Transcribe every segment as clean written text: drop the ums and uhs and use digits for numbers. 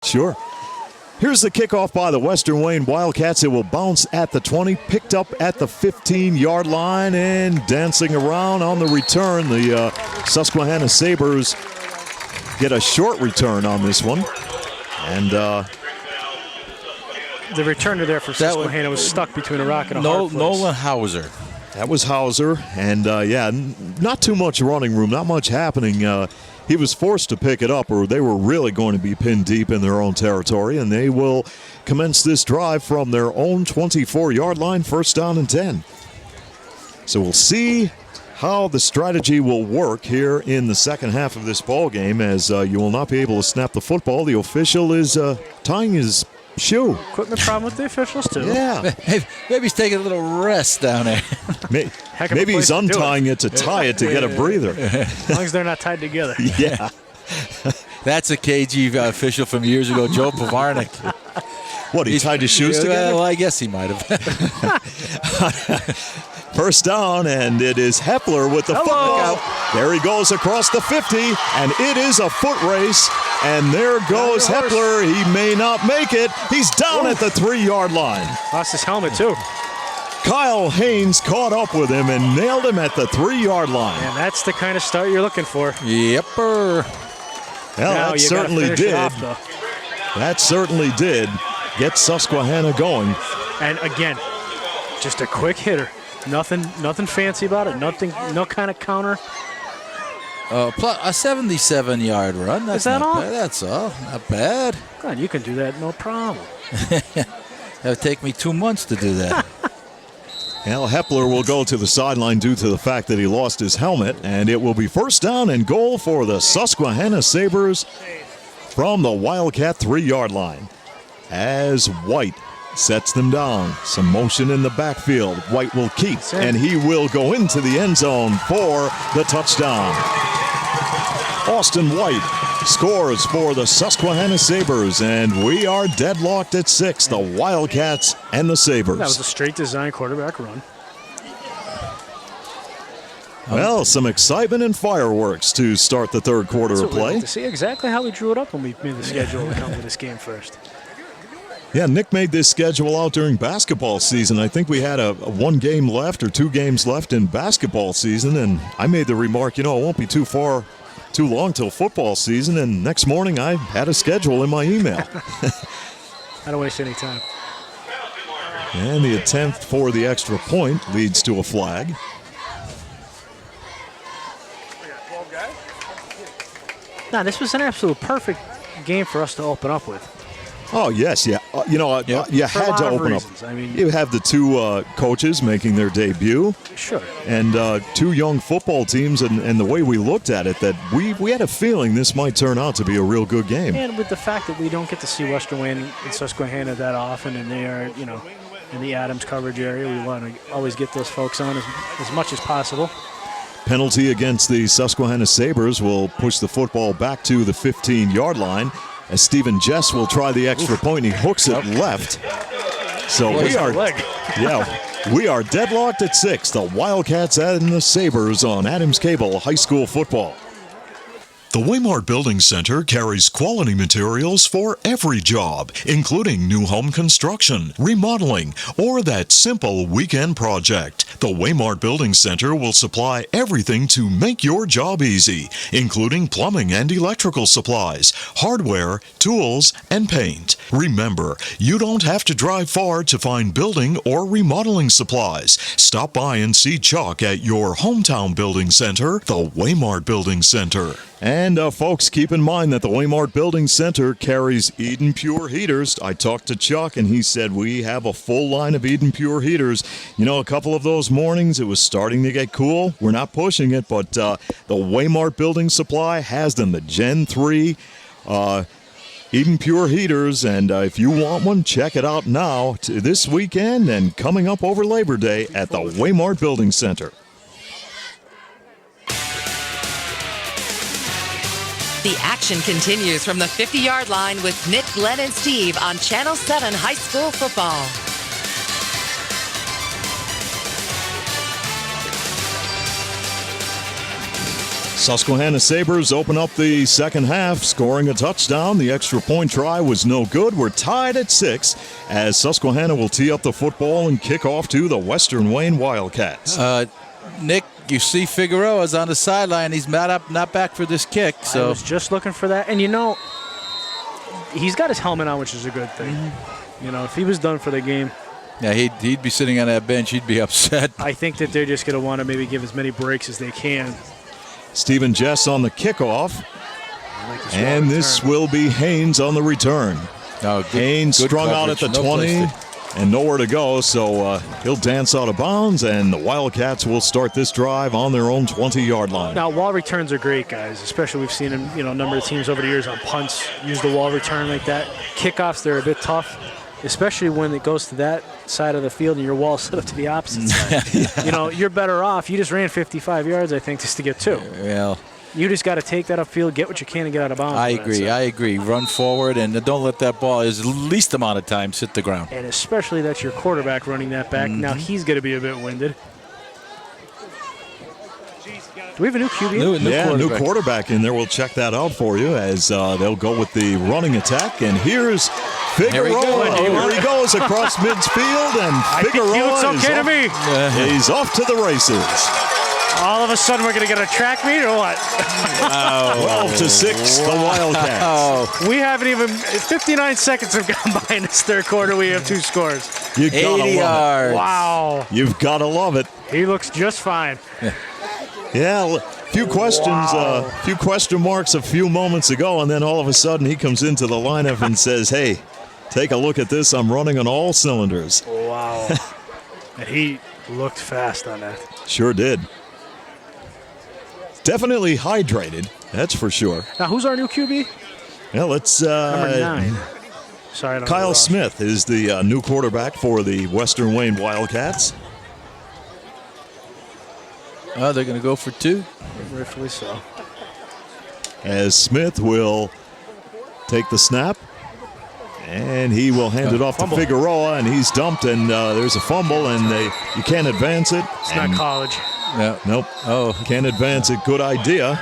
Sure. Here's the kickoff by the Western Wayne Wildcats. It will bounce at the 20, picked up at the 15-yard line, and dancing around on the return. The Susquehanna Sabres get a short return on this one. And the returner there for Susquehanna was stuck between a rock and a hard place. Nolan Hauser. That was Hauser. And, not too much running room, not much happening. He was forced to pick it up, or they were really going to be pinned deep in their own territory, and they will commence this drive from their own 24-yard line, first down and 10. So we'll see how the strategy will work here in the second half of this ball game, as you will not be able to snap the football. The official is tying his shoe. Equipment problem with the officials, too. Yeah. Maybe he's taking a little rest down there. Maybe he's untying it to tie it to get a breather. As long as they're not tied together. Yeah. That's a KG official from years ago, Joe Pavarnik. What, he tied his shoes together? Well, I guess he might have. First down, and it is Hepler with the football. There he goes across the 50, and it is a foot race. And there goes Hepler. He may not make it. He's down at the 3-yard line. Lost his helmet, too. Kyle Haynes caught up with him and nailed him at the 3-yard line. And that's the kind of start you're looking for. Yepper. Well, that certainly did. That certainly did get Susquehanna going. And again, just a quick hitter. Nothing fancy about it. No kind of counter. Plus a 77-yard run. That's Is that all? Bad. That's all. Not bad. God, you can do that, no problem. That would take me 2 months to do that. Al Hepler will go to the sideline due to the fact that he lost his helmet, and it will be first down and goal for the Susquehanna Sabres from the Wildcat 3-yard line. As White sets them down. Some motion in the backfield. White will keep, and he will go into the end zone for the touchdown. Austin White scores for the Susquehanna Sabres, and we are deadlocked at 6, the Wildcats and the Sabres. That was a straight design quarterback run. Well, some excitement and fireworks to start the third quarter of play. Like to see exactly how we drew it up when we made the schedule to come to this game first. Yeah, Nick made this schedule out during basketball season. I think we had a 1 game left or 2 games left in basketball season, and I made the remark, it won't be too long till football season, and next morning I had a schedule in my email. I don't waste any time. And the attempt for the extra point leads to a flag. Now, this was an absolute perfect game for us to open up with. Oh, yes, yeah. You had to open up. I mean, you have the 2 coaches making their debut. Sure. And 2 young football teams, and the way we looked at it, that we had a feeling this might turn out to be a real good game. And with the fact that we don't get to see Western Wayne and Susquehanna that often, and they are, in the Adams coverage area, we want to always get those folks on as much as possible. Penalty against the Susquehanna Sabres will push the football back to the 15-yard line, as Stephen Jess will try the extra point. He hooks it left. So we are deadlocked at 6. The Wildcats and the Sabres on Adams Cable High School football. The Waymart Building Center carries quality materials for every job, including new home construction, remodeling, or that simple weekend project. The Waymart Building Center will supply everything to make your job easy, including plumbing and electrical supplies, hardware, tools, and paint. Remember, you don't have to drive far to find building or remodeling supplies. Stop by and see Chuck at your hometown building center, the Waymart Building Center. And folks, keep in mind that the Waymart Building Center carries Eden Pure heaters. I talked to Chuck, and he said we have a full line of Eden Pure heaters. A couple of those mornings, it was starting to get cool. We're not pushing it, but the Waymart Building Supply has them, the Gen 3 Eden Pure heaters. And if you want one, check it out now this weekend and coming up over Labor Day at the Waymart Building Center. The action continues from the 50-yard line with Nick, Glenn, and Steve on Channel 7 High School Football. Susquehanna Sabres open up the second half, scoring a touchdown. The extra point try was no good. We're tied at 6 as Susquehanna will tee up the football and kick off to the Western Wayne Wildcats. Nick, you see Figueroa's on the sideline. He's not back for this kick. So I was just looking for that. And, he's got his helmet on, which is a good thing. If he was done for the game. Yeah, he'd be sitting on that bench. He'd be upset. I think that they're just going to want to maybe give as many breaks as they can. Stephen Jess on the kickoff. And this will be Haynes on the return. Haynes strung out at the 20 and nowhere to go, so he'll dance out of bounds, and the Wildcats will start this drive on their own 20-yard line. Now, wall returns are great, guys, especially we've seen them, a number of teams over the years on punts use the wall return like that. Kickoffs, they're a bit tough, especially when it goes to that side of the field and your wall's set up to the opposite side. You're better off. You just ran 55 yards, I think, just to get 2. Well, you just got to take that upfield, get what you can, and get out of bounds. I agree. Run forward and don't let that ball, as least amount of time, hit the ground. And especially that's your quarterback running that back. Now he's going to be a bit winded. Do we have a new QB? New quarterback in there. We'll check that out for you as they'll go with the running attack. And here's Figueroa. Here he goes across midfield, and Figueroa is okay to me. He's off to the races. All of a sudden, we're going to get a track meet or what? 12-6, the Wildcats. We haven't even 59 seconds have gone by in this third quarter. We have 2 scores. You gotta 80 yards. Wow. You've got to love it. He looks just fine. Yeah, a few questions, few question marks a few moments ago, and then all of a sudden he comes into the lineup and says, hey, take a look at this. I'm running on all cylinders. Wow. And he looked fast on that. Sure did. Definitely hydrated, that's for sure. Now, who's our new QB? Well, let's... Number 9. Sorry, I don't Kyle know. Smith is the new quarterback for the Western Wayne Wildcats. They're going to go for 2. Rightfully so. As Smith will take the snap, and he will hand it off to Figueroa, and he's dumped, and there's a fumble, and you can't advance it. It's not college. No. Nope. Can't advance it. Good idea.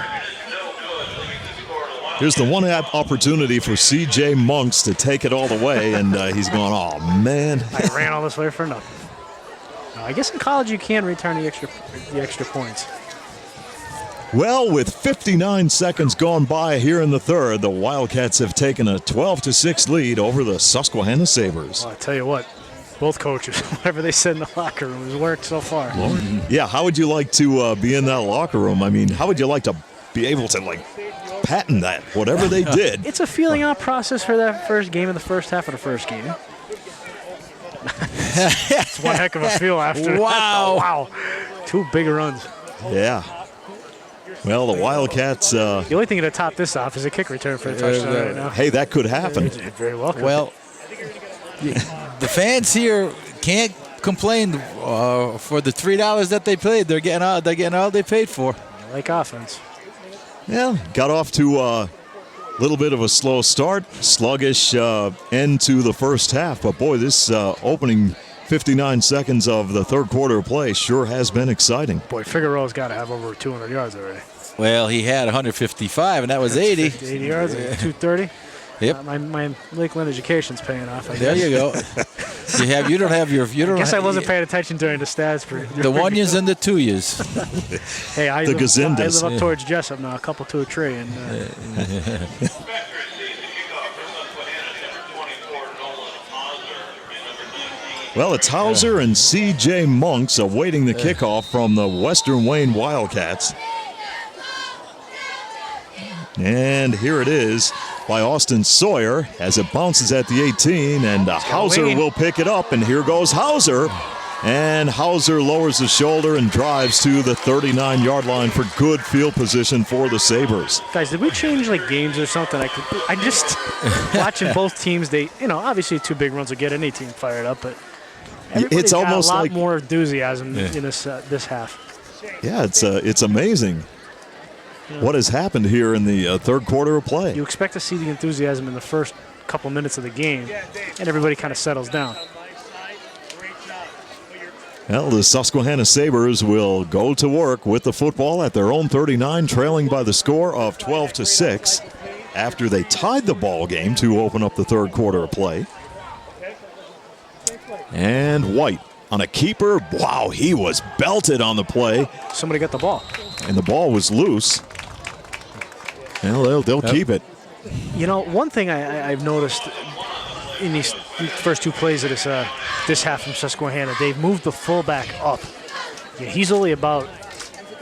Here's the one opportunity for C.J. Monks to take it all the way, and he's going, oh, man. I ran all this way for nothing. I guess in college you can return the extra points. Well, with 59 seconds gone by here in the third, the Wildcats have taken a 12-6 lead over the Susquehanna Sabres. Well, I tell you what, both coaches, whatever they said in the locker room has worked so far. Yeah, how would you like to be in that locker room? I mean, how would you like to be able to, patent that, whatever they did? It's a feeling out process for that first game in the first half of the first game. It's one heck of a feel after that. Wow. 2 big runs. Yeah. Well, the Wildcats... the only thing to top this off is a kick return for a touchdown right now. Hey, that could happen. Very well. Well, the fans here can't complain for the $3 that they paid. They're getting all they paid for. I like offense. Yeah, got off to a little bit of a slow start, sluggish end to the first half. But, boy, this opening 59 seconds of the third quarter play sure has been exciting. Boy, Figueroa's got to have over 200 yards already. Well, he had 155, and that was 80. 80 yards, 230. Yep. My Lakeland education's paying off. There you go. You don't have your. I guess I wasn't paying attention during the stats. The 1 years and the 2 years. Hey, I the live Gazindas. up towards Jessup now, a couple to a tree. And, Well, it's Hauser and C.J. Monks awaiting the kickoff from the Western Wayne Wildcats. And here it is by Austin Sawyer as it bounces at the 18, and Hauser will pick it up, and here goes Hauser. And Hauser lowers his shoulder and drives to the 39-yard line for good field position for the Sabres. Guys, did we change games or something? I just watching both teams. They, obviously 2 big runs will get any team fired up, but it's almost got a lot like more enthusiasm in this half. Yeah, it's amazing what has happened here in the third quarter of play. You expect to see the enthusiasm in the first couple minutes of the game, and everybody kind of settles down. Well, the Susquehanna Sabres will go to work with the football at their own 39, trailing by the score of 12-6 after they tied the ball game to open up the third quarter of play. And White on a keeper. Wow, he was belted on the play. Somebody got the ball. And the ball was loose. Well, they'll keep it. You know, one thing I've noticed in these first two plays of this half from Susquehanna, they've moved the fullback up. Yeah, he's only about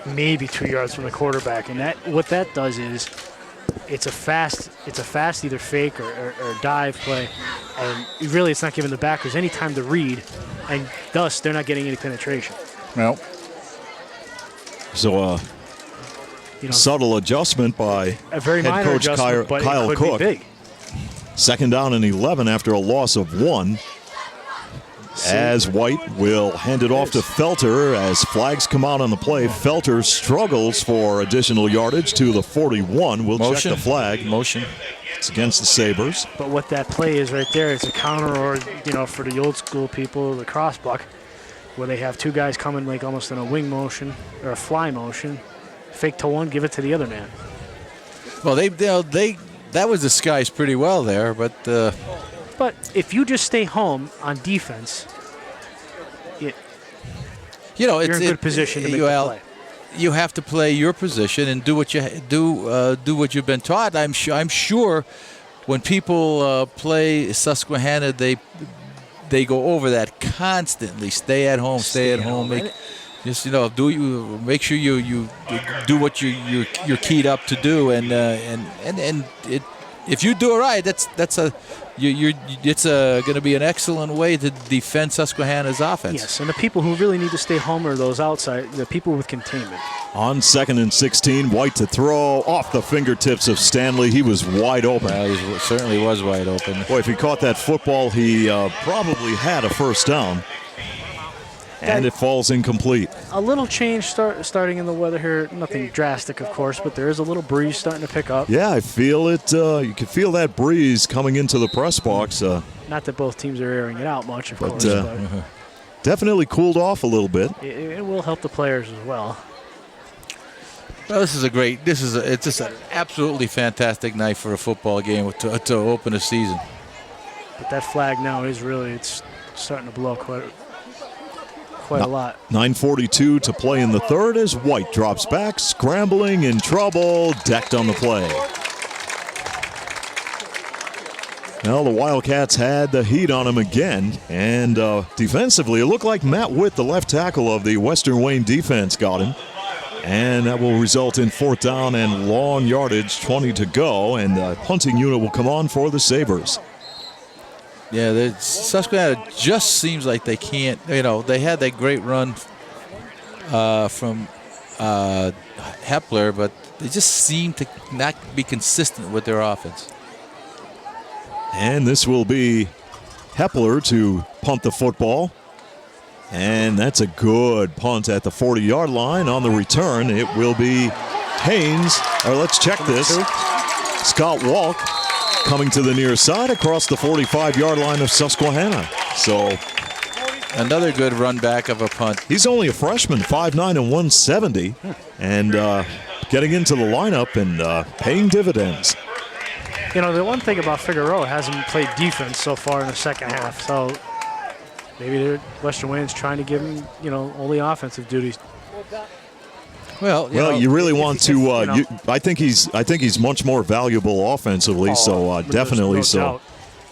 maybe 2 yards from the quarterback, and what that does is it's a fast either fake or dive play, and really it's not giving the backers any time to read, and thus they're not getting any penetration. Well, so subtle adjustment by a very head minor coach adjustment, but Kyle it could Cook. be big. 2nd down and 11 after a loss of 1. As White will hand it off to Felter as flags come out on the play. Felter struggles for additional yardage to the 41. We'll check the flag. Motion. It's against the Sabres. But what that play is right there, it's a counter, or for the old school people, the cross buck, where they have two guys coming like almost in a wing motion or a fly motion. Fake to one, give it to the other man. Well, they that was disguised pretty well there, but if you just stay home on defense, you're in good position to make the play. You have to play your position and do what you do what you've been taught. I'm sure when people play Susquehanna, they go over that constantly. Stay at home. Stay at home. Make sure you do what you're keyed up to do, and if you do it right, it's going to be an excellent way to defend Susquehanna's offense. Yes, and the people who really need to stay home are those outside, the people with containment. On 2nd and 16, White to throw off the fingertips of Stanley. He was wide open. Well, he certainly was wide open. Boy, if he caught that football, he probably had a first down. And it falls incomplete. A little change starting in the weather here. Nothing drastic, of course, but there is a little breeze starting to pick up. Yeah, I feel it. You can feel that breeze coming into the press box. Not that both teams are airing it out much, of course. But definitely cooled off a little bit. It will help the players as well. Well, it's just an absolutely fantastic night for a football game to open a season. But that flag now is it's starting to blow quite a lot. 9:42 to play in the third as White drops back, scrambling, in trouble, decked on the play. Well, the Wildcats had the heat on him again, and defensively, it looked like Matt Witt, the left tackle of the Western Wayne defense, got him. And that will result in 4th down and long yardage, 20 to go, and the punting unit will come on for the Sabres. Yeah, Susquehanna just seems like they can't. They had that great run from Hepler, but they just seem to not be consistent with their offense. And this will be Hepler to punt the football. And that's a good punt at the 40-yard line. On the return, it will be Haynes. Let's check this. Scott Walk coming to the near side across the 45-yard line of Susquehanna. So another good run back of a punt. He's only a freshman, 5'9" and 170, and getting into the lineup and paying dividends. The one thing about Figueroa hasn't played defense so far in the second half, so maybe Western Wayne's trying to give him, only offensive duties. Well, you really want to. I think he's much more valuable offensively. Definitely. Doubt.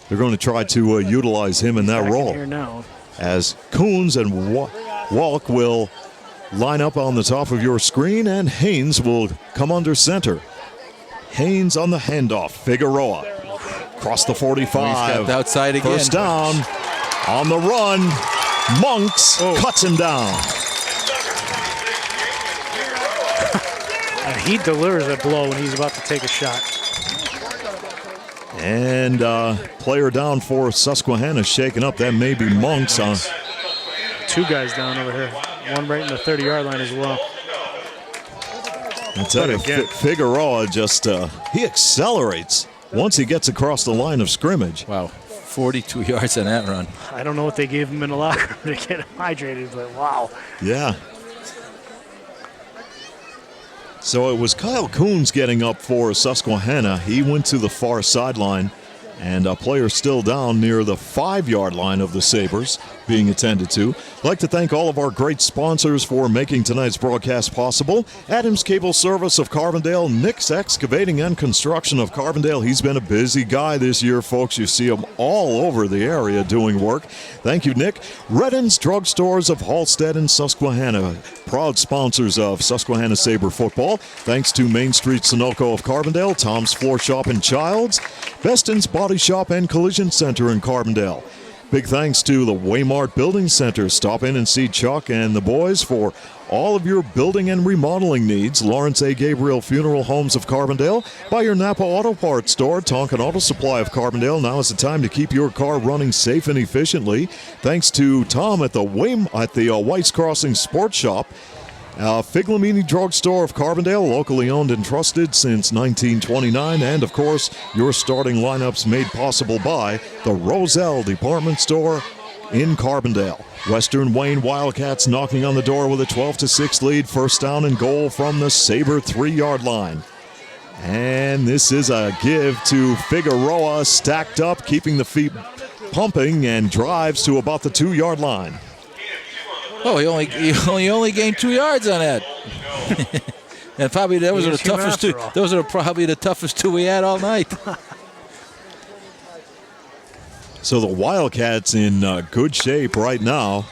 They're going to try to utilize him in that role. Here now. As Coons and Walk will line up on the top of your screen, and Haynes will come under center. Haynes on the handoff. Figueroa across the 45. Outside again. First down on the run. Monks cuts him down. And he delivers a blow when he's about to take a shot. And player down for Susquehanna shaken up. That may be Monks. Two guys down over here. One right in the 30-yard line as well. I tell you, Figueroa just he accelerates once he gets across the line of scrimmage. Wow. 42 yards on that run. I don't know what they gave him in the locker room to get him hydrated, but wow. Yeah. So it was Kyle Coons getting up for Susquehanna. He went to the far sideline, and a player still down near the 5-yard line of the Sabres being attended to. I'd like to thank all of our great sponsors for making tonight's broadcast possible. Adams Cable Service of Carbondale, Nick's Excavating and Construction of Carbondale. He's been a busy guy this year, folks. You see him all over the area doing work. Thank you, Nick. Reddin's Drug Stores of Halstead and Susquehanna, proud sponsors of Susquehanna Sabre football. Thanks to Main Street Sunoco of Carbondale, Tom's Floor Shop in Childs, Beston's Body Shop and Collision Center in Carbondale. Big thanks to the Waymart Building Center. Stop in and see Chuck and the boys for all of your building and remodeling needs. Lawrence A. Gabriel Funeral Homes of Carbondale. By your Napa Auto Parts store, Tonkin Auto Supply of Carbondale. Now is the time to keep your car running safe and efficiently. Thanks to Tom at the White's Crossing Sports Shop. Figlamini Drug Store of Carbondale, locally owned and trusted since 1929. And, of course, your starting lineups made possible by the Roselle Department Store in Carbondale. Western Wayne Wildcats knocking on the door with a 12-6 lead. First down and goal from the Sabre 3-yard line. And this is a give to Figueroa, stacked up, keeping the feet pumping, and drives to about the 2-yard line. Oh, he only gained 2 yards on that. And probably those are the toughest two. Those are probably the toughest two we had all night. So the Wildcats in good shape right now.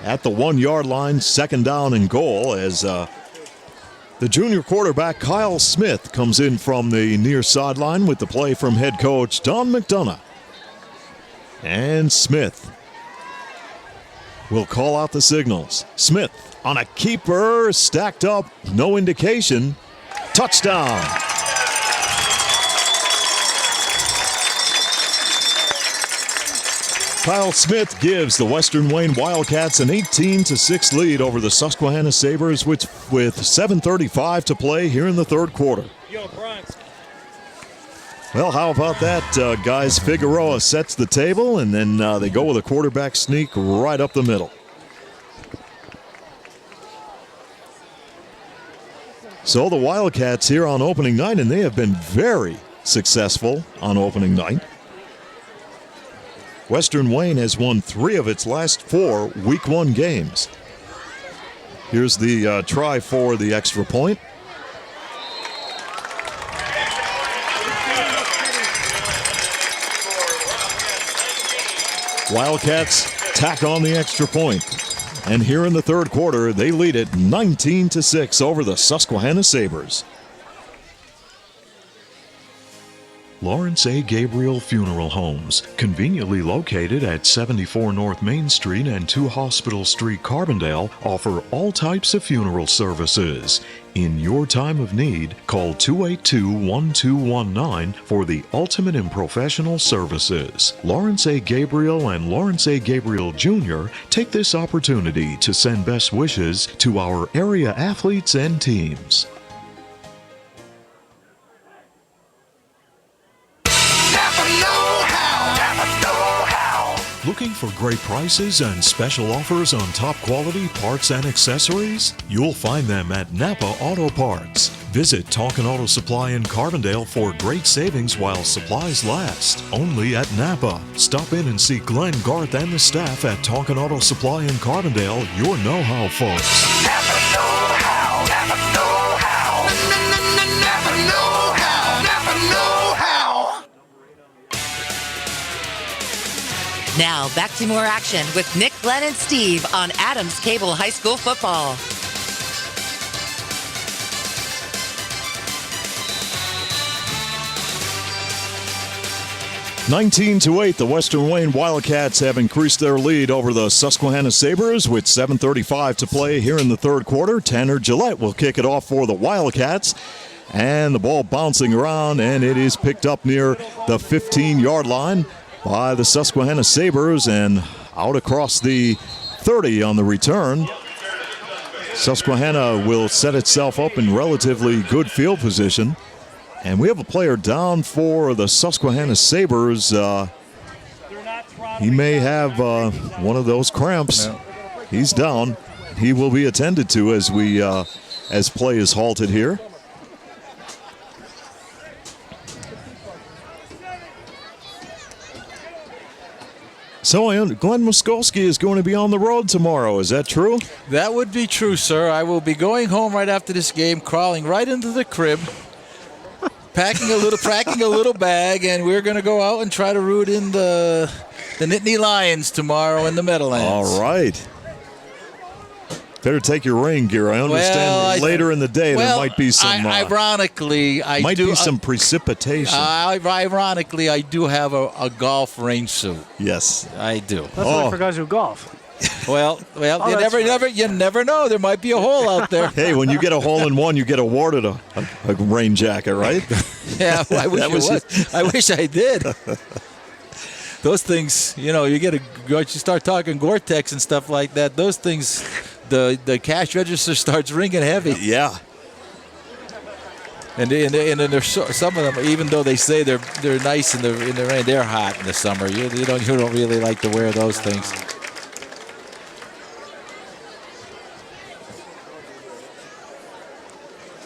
At the 1-yard line, second down and goal, as the junior quarterback Kyle Smith comes in from the near sideline with the play from head coach Don McDonough. And Smith will call out the signals. Smith on a keeper, stacked up, no indication. Touchdown. Kyle Smith gives the Western Wayne Wildcats an 18-6 lead over the Susquehanna Sabres with 7:35 to play here in the third quarter. Well, how about that, guys? Figueroa sets the table, and then they go with a quarterback sneak right up the middle. So the Wildcats here on opening night, and they have been very successful on opening night. Western Wayne has won 3 of its last 4 Week 1 games. Here's the try for the extra point. Wildcats tack on the extra point. And here in the third quarter, they lead it 19-6 over the Susquehanna Sabres. Lawrence A. Gabriel Funeral Homes, conveniently located at 74 North Main Street and 2 Hospital Street, Carbondale, offer all types of funeral services. In your time of need, call 282-1219 for the ultimate in professional services. Lawrence A. Gabriel and Lawrence A. Gabriel Jr. take this opportunity to send best wishes to our area athletes and teams. Looking for great prices and special offers on top quality parts and accessories? You'll find them at Napa Auto Parts. Visit Tonkin Auto Supply in Carbondale for great savings while supplies last. Only at Napa. Stop in and see Glenn, Garth, and the staff at Tonkin Auto Supply in Carbondale, your know-how folks. Napa know-how. Napa know-how. Napa know-how. Napa know-how. Now back to more action with Nick, Glenn, and Steve on Adams Cable High School football. (19-8), the Western Wayne Wildcats have increased their lead over the Susquehanna Sabres with 7:35 to play here in the third quarter. Tanner Gillette will kick it off for the Wildcats. And the ball bouncing around, and it is picked up near the 15-yard line by the Susquehanna Sabres and out across the 30 on the return. Susquehanna will set itself up in relatively good field position. And we have a player down for the Susquehanna Sabres. He may have one of those cramps. Yeah. He's down. He will be attended to as as play is halted here. So Glenn Muskowski is going to be on the road tomorrow. Is that true? That would be true, sir. I will be going home right after this game, crawling right into the crib, packing a little bag, and we're going to go out and try to root in the Nittany Lions tomorrow in the Meadowlands. All right. Better take your rain gear. I understand later in the day there might be some. Ironically, might be some precipitation. Ironically, I do have a golf rain suit. Yes, I do. That's only for guys who golf. Well, you never know. There might be a hole out there. Hey, when you get a hole in one, you get awarded a rain jacket, right? Yeah, well, I wish I did. Those things, you start talking Gore-Tex and stuff like that. Those things, the cash register starts ringing heavy. Yeah. And then there's some of them, even though they say they're nice in the rain, they're hot in the summer. You don't really like to wear those things.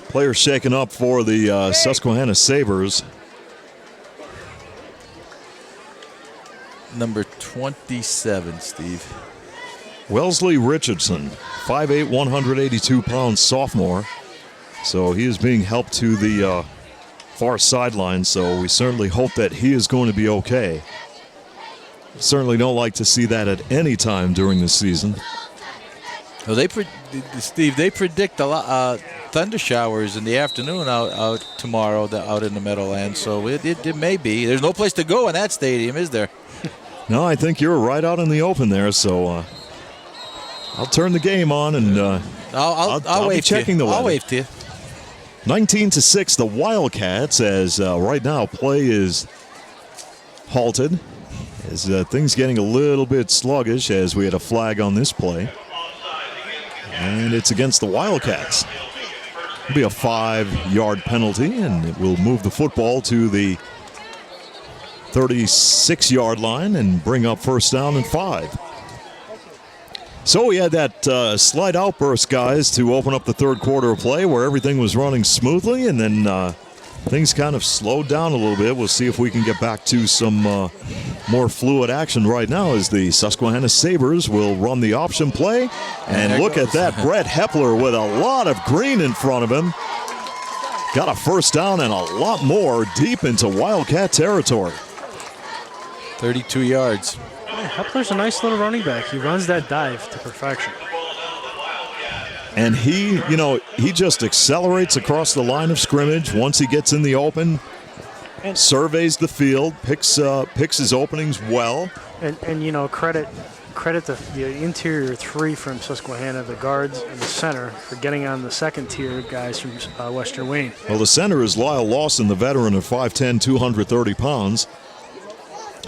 Players shaken up for the Susquehanna Sabres. Number 27, Steve. Wellesley Richardson, 5'8", 182-pound sophomore. So he is being helped to the far sideline, so we certainly hope that he is going to be okay. Certainly don't like to see that at any time during the season. Well, Steve, they predict a lot thunder showers in the afternoon out tomorrow out in the Meadowlands, so it may be. There's no place to go in that stadium, is there? No, I think you're right out in the open there, so I'll turn the game on and I'll wave be checking the weather. I'll wave to you. 19-6, the Wildcats, as right now play is halted. As things getting a little bit sluggish as we had a flag on this play. And it's against the Wildcats. It'll be a 5-yard penalty, and it will move the football to the 36-yard line and bring up first down and 5. So we had that slight outburst, guys, to open up the third quarter of play where everything was running smoothly, and then things kind of slowed down a little bit. We'll see if we can get back to some more fluid action right now as the Susquehanna Sabres will run the option play. And look at that, Brett Hepler with a lot of green in front of him. Got a first down and a lot more deep into Wildcat territory. 32 yards. Yeah, Hepler's a nice little running back. He runs that dive to perfection. And he just accelerates across the line of scrimmage once he gets in the open, and surveys the field, picks his openings well. And credit the interior three from Susquehanna, the guards and the center, for getting on the second tier guys from Western Wayne. Well, the center is Lyle Lawson, the veteran of 5'10", 230 pounds.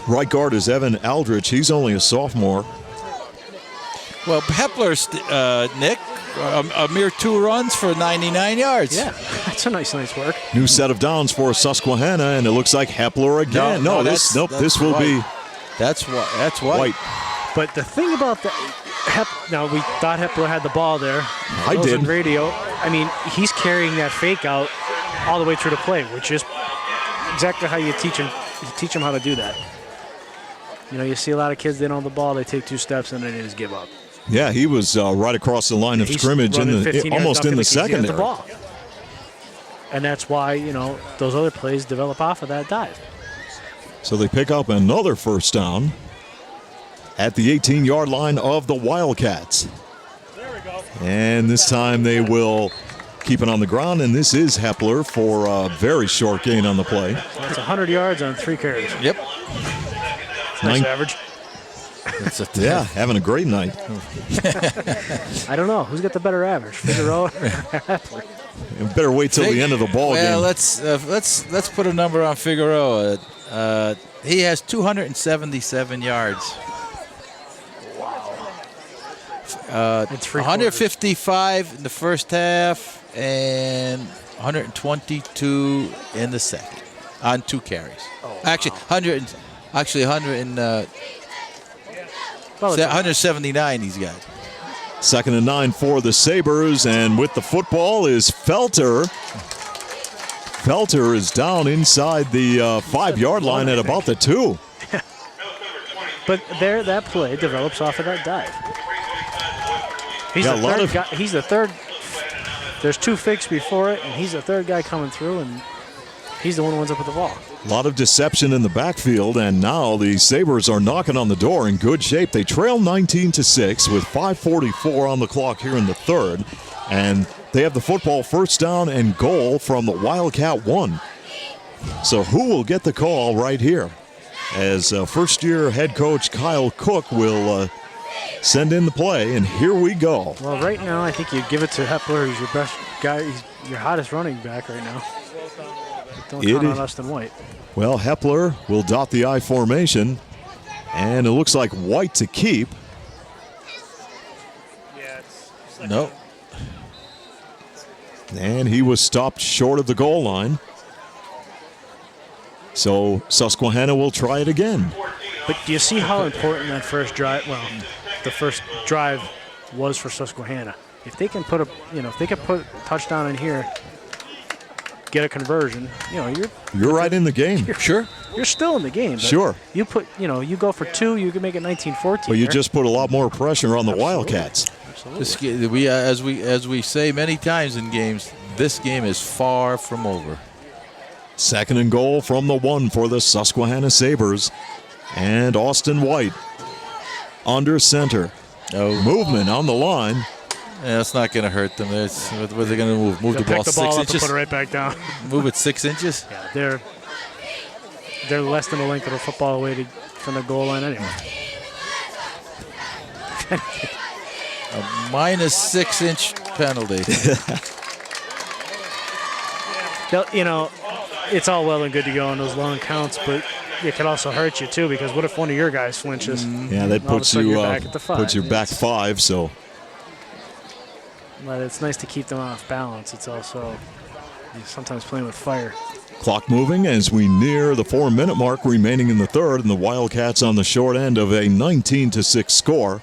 Right guard is Evan Aldrich. He's only a sophomore. Well, Hepler's, Nick, a mere 2 runs for 99 yards. Yeah, that's a nice work. New set of downs for Susquehanna, and it looks like Hepler again. This will be. That's White. But the thing about now we thought Hepler had the ball there. I did. On radio. I mean, he's carrying that fake out all the way through the play, which is exactly how you teach him. You teach them how to do that. You see a lot of kids, they don't have the ball, they take 2 steps, and then they just give up. Yeah, he was right across the line of scrimmage, almost in the secondary. And that's why, those other plays develop off of that dive. So they pick up another first down at the 18-yard line of the Wildcats. There we go. And this time they will keep it on the ground, and this is Hepler for a very short gain on the play. That's 100 yards on 3 carries. Yep. Nice average. Yeah, having a great night. I don't know. Who's got the better average, Figueroa or Hepler? You better wait till the end of the ball game. Well, let's put a number on Figueroa. He has 277 yards. Wow. 155 in the first half and 122 in the second on 2 carries. Actually, 179 he's got. 2nd and 9 for the Sabres, and with the football is Felter. Felter is down inside the 5-yard line at about the 2. But that play develops off of that dive. He's the third. There's 2 fakes before it, and he's the third guy coming through, and he's the one who ends up with the ball. A lot of deception in the backfield, and now the Sabres are knocking on the door in good shape. They trail 19-6 with 5:44 on the clock here in the third, and they have the football, first down and goal from the Wildcat 1. So who will get the call right here? As first-year head coach Kyle Cook will send in the play, and here we go. Well, right now, I think you give it to Hepler. He's your best guy. He's your hottest running back right now. Don't count on Austin White. Well, Hepler will dot the I formation, and it looks like White to keep. Nope. And he was stopped short of the goal line. So Susquehanna will try it again. But do you see how important that first drive? Well, the first drive was for Susquehanna. If they can put a touchdown in here, get a conversion, you're right in the game. Sure. You're still in the game. But Sure. You go for 2, you can make it 19-14. But you just put a lot more pressure on the Wildcats. We as we say many times in games, this game is far from over. 2nd and goal from the 1 for the Susquehanna Sabres. And Austin White under center. Oh. Movement on the line. Yeah, that's not going to hurt them. Where are they going to move? Move the ball 6 up inches? And put it right back down. Move it 6 inches? Yeah, they're less than the length of the football away from the goal line anyway. A minus 6-inch penalty. It's all well and good to go on those long counts, but it can also hurt you too, because what if one of your guys flinches? Yeah, that puts you back at the 5. puts you back 5. So, but it's nice to keep them off balance. It's also sometimes playing with fire. clock moving as we near the 4-minute mark remaining in the third, and the Wildcats on the short end of a 19-6 score.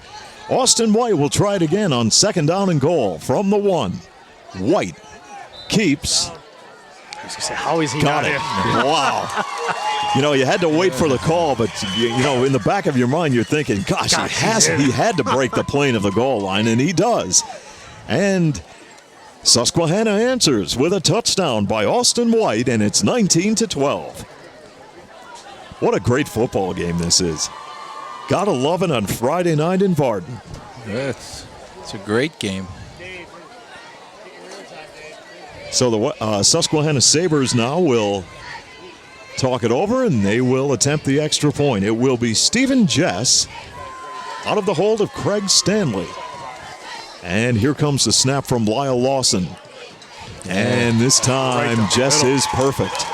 Austin White will try it again on 2nd down and goal from the 1. White keeps. How is he Got not it. here? Wow. You had to wait for the call, but, in the back of your mind, you're thinking, gosh, he had to break the plane of the goal line, and he does. And Susquehanna answers with a touchdown by Austin White, and it's 19-12. What a great football game this is. Gotta love it on Friday night in Varden. It's a great game. So the Susquehanna Sabres now will talk it over, and they will attempt the extra point. It will be Stephen Jess out of the hold of Craig Stanley. And here comes the snap from Lyle Lawson. And this time, Jess is perfect.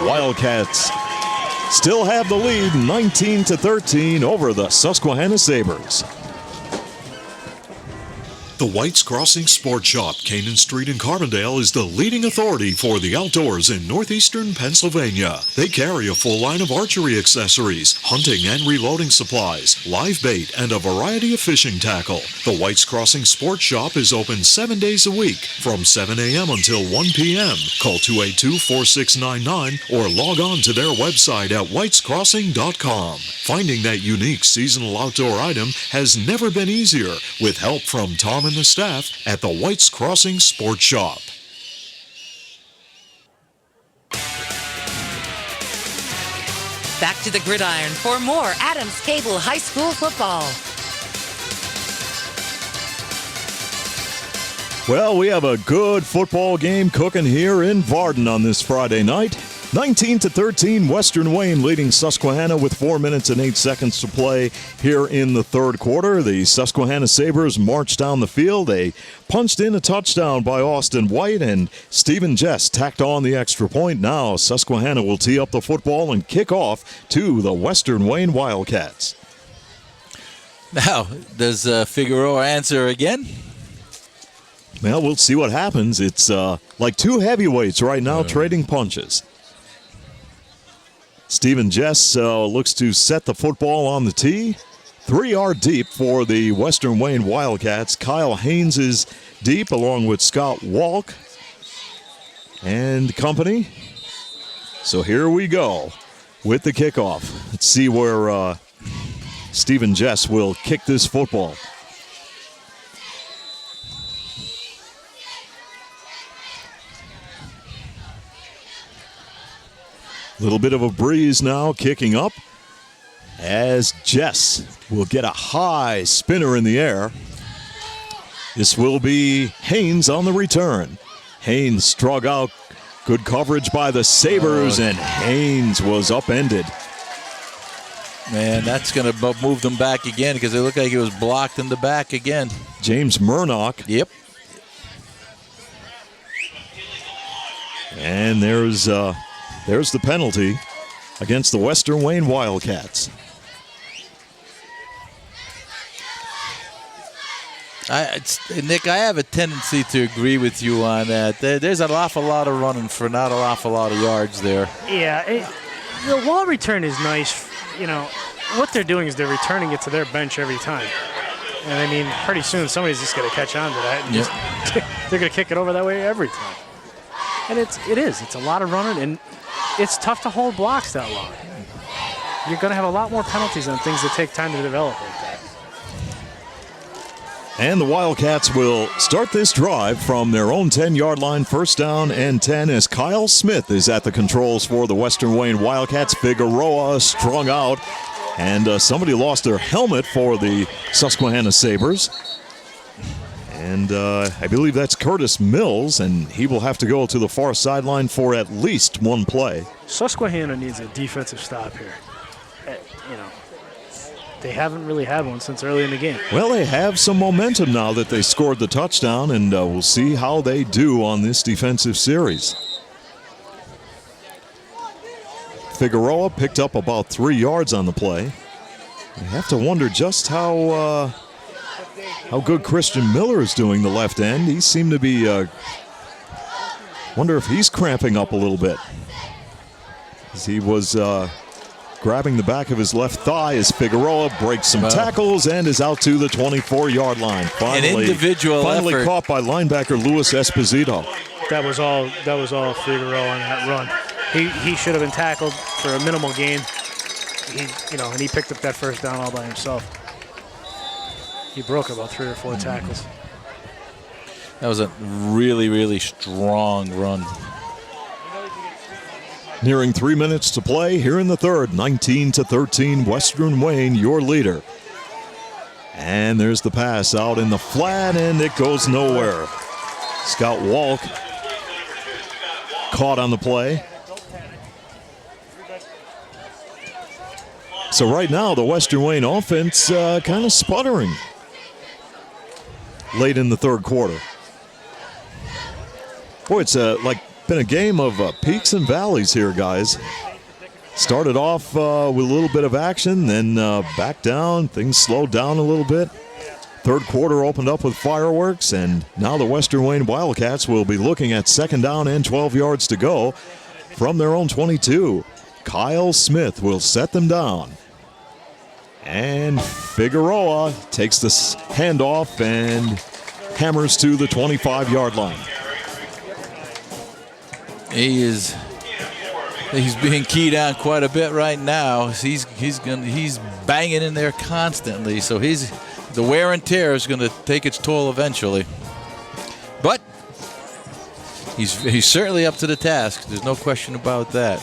Wildcats still have the lead, 19-13 over the Susquehanna Sabres. The White's Crossing Sport Shop, Canaan Street in Carbondale, is the leading authority for the outdoors in northeastern Pennsylvania. They carry a full line of archery accessories, hunting and reloading supplies, live bait, and a variety of fishing tackle. The White's Crossing Sport Shop is open 7 days a week from 7 a.m. until 1 p.m. Call 282-4699 or log on to their website at whitescrossing.com. Finding that unique seasonal outdoor item has never been easier with help from Tom and the staff at the White's Crossing Sports Shop. Back to the gridiron for more Adams Cable High School football. Well, we have a good football game cooking here in Varden on this Friday night. 19-13, Western Wayne leading Susquehanna with 4 minutes and 8 seconds to play here in the third quarter. The Susquehanna Sabres marched down the field. They punched in a touchdown by Austin White, and Stephen Jess tacked on the extra point. Now Susquehanna will tee up the football and kick off to the Western Wayne Wildcats. Now, does Figueroa answer again? Well, we'll see what happens. It's like two heavyweights right now trading punches. Stephen Jess looks to set the football on the tee. 3-yard deep for the Western Wayne Wildcats. Kyle Haynes is deep along with Scott Walk and company. So here we go with the kickoff. Let's see where Stephen Jess will kick this football. Little bit of a breeze now kicking up as Jess will get a high spinner in the air. This will be Haynes on the return. Haynes struck out. Good coverage by the Sabres, and Haynes was upended. Man, that's going to move them back again because it looked like he was blocked in the back again. James Murnock. Yep. And there's the penalty against the Western Wayne Wildcats. Nick, I have a tendency to agree with you on that. There's an awful lot of running for not an awful lot of yards there. Yeah, the wall return is nice. You know, what they're doing is they're returning it to their bench every time. And I mean, pretty soon somebody's just going to catch on to that. And they're going to kick it over that way every time. And it's a lot of running, and it's tough to hold blocks that long. You're going to have a lot more penalties on things that take time to develop like that. And the Wildcats will start this drive from their own 10-yard line, first down and 10, as Kyle Smith is at the controls for the Western Wayne Wildcats. Figueroa strung out, and somebody lost their helmet for the Susquehanna Sabres. And I believe that's Curtis Mills, and he will have to go to the far sideline for at least one play. Susquehanna needs a defensive stop here. They haven't really had one since early in the game. Well, they have some momentum now that they scored the touchdown, and we'll see how they do on this defensive series. Figueroa picked up about 3 yards on the play. You have to wonder just how good Christian Miller is doing the left end. He seemed to be, wonder if he's cramping up a little bit. As he was grabbing the back of his left thigh as Figueroa breaks some tackles and is out to the 24-yard line. Finally, an individual effort. Caught by linebacker Luis Esposito. That was all Figueroa on that run. He should have been tackled for a minimal gain. And he picked up that first down all by himself. He broke about 3 or 4 tackles. That was a really, really strong run. Nearing 3 minutes to play here in the third. 19-13, Western Wayne, your leader. And there's the pass out in the flat, and it goes nowhere. Scott Walk caught on the play. So right now, the Western Wayne offense kind of sputtering late in the third quarter. Boy, it's been a game of peaks and valleys here, guys. Started off with a little bit of action, then back down. Things slowed down a little bit. Third quarter opened up with fireworks, and now the Western Wayne Wildcats will be looking at second down and 12 yards to go from their own 22. Kyle Smith will set them down. And Figueroa takes the handoff and hammers to the 25-yard line. He's being keyed on quite a bit right now. He's banging in there constantly. So the wear and tear is going to take its toll eventually. But he's certainly up to the task. There's no question about that.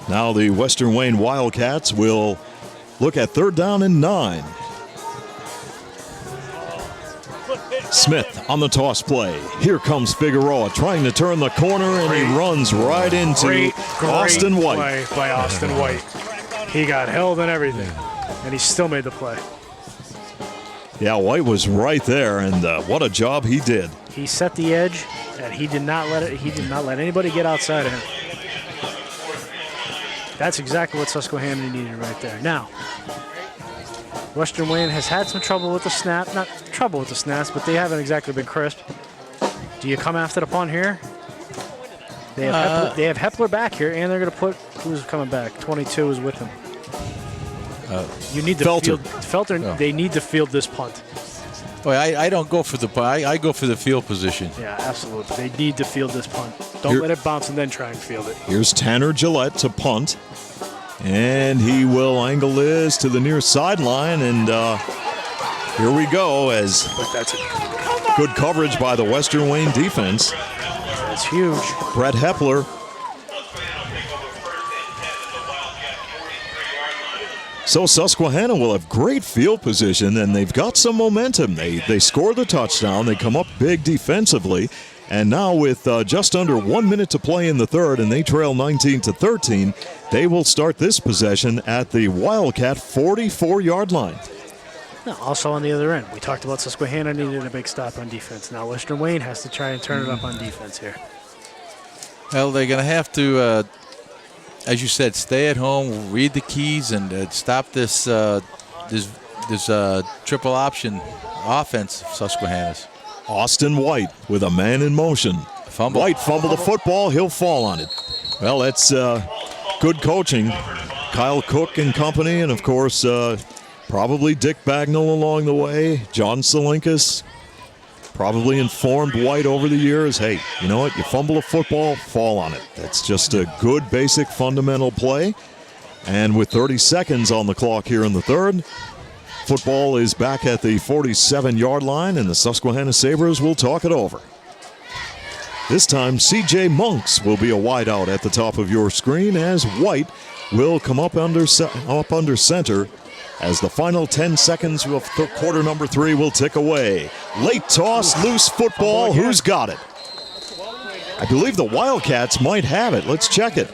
Now the Western Wayne Wildcats will look at third down and 9. Smith on the toss play. Here comes Figueroa trying to turn the corner, and he runs right into Austin White. Great play by Austin White. He got held and everything, and he still made the play. Yeah, White was right there, and what a job he did. He set the edge, and he did not let anybody get outside of him. That's exactly what Susquehanna needed right there. Now, Western Wayne has had some trouble with the snap. Not trouble with the snaps, but they haven't exactly been crisp. Do you come after the punt here? They have Hepler back here, and they're going to put, who's coming back? 22 is with him. You need to Felter. Felter, No. they need to field this punt. Well, I don't go for the punt. I go for the field position. Yeah, absolutely. They need to field this punt. Don't Here- let it bounce and then try and field it. Here's Tanner Gillette to punt. And he will angle this to the near sideline. And here we go as But that's it. good coverage by the Western Wayne defense. That's huge. Brett Hepler. So Susquehanna will have great field position, and they've got some momentum. They score the touchdown. They come up big defensively. And now with just under 1 minute to play in the third, and they trail 19-13, they will start this possession at the Wildcat 44-yard line. Now, also on the other end, we talked about Susquehanna needed a big stop on defense. Now Western Wayne has to try and turn it up on defense here. Well, they're going to have to, as you said, stay at home, read the keys, and stop this triple option offense of Susquehanna's. Austin White with a man in motion. Fumble. White fumbled the football. He'll fall on it. Well, that's good coaching. Kyle Cook and company, and of course, probably Dick Bagnall along the way. John Salinkas probably informed White over the years, hey, you know what? You fumble a football, fall on it. That's just a good, basic, fundamental play. And with 30 seconds on the clock here in the third, football is back at the 47-yard line, and the Susquehanna Sabres will talk it over. This time, C.J. Monks will be a wideout at the top of your screen as White will come up under center as the final 10 seconds of quarter number 3 will tick away. Late toss, loose football. Who's got it? I believe the Wildcats might have it. Let's check it.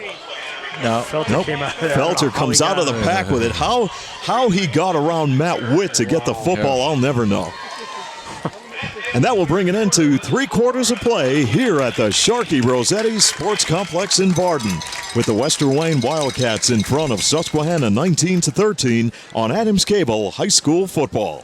No. Felter Nope. came out there. Felter comes out of the pack with it. How he got around Matt Witt to get the football, I'll never know. And that will bring an end to 3 quarters of play here at the Sharkey Rossetti Sports Complex in Varden, with the Western Wayne Wildcats in front of Susquehanna 19-13 on Adams Cable High School football.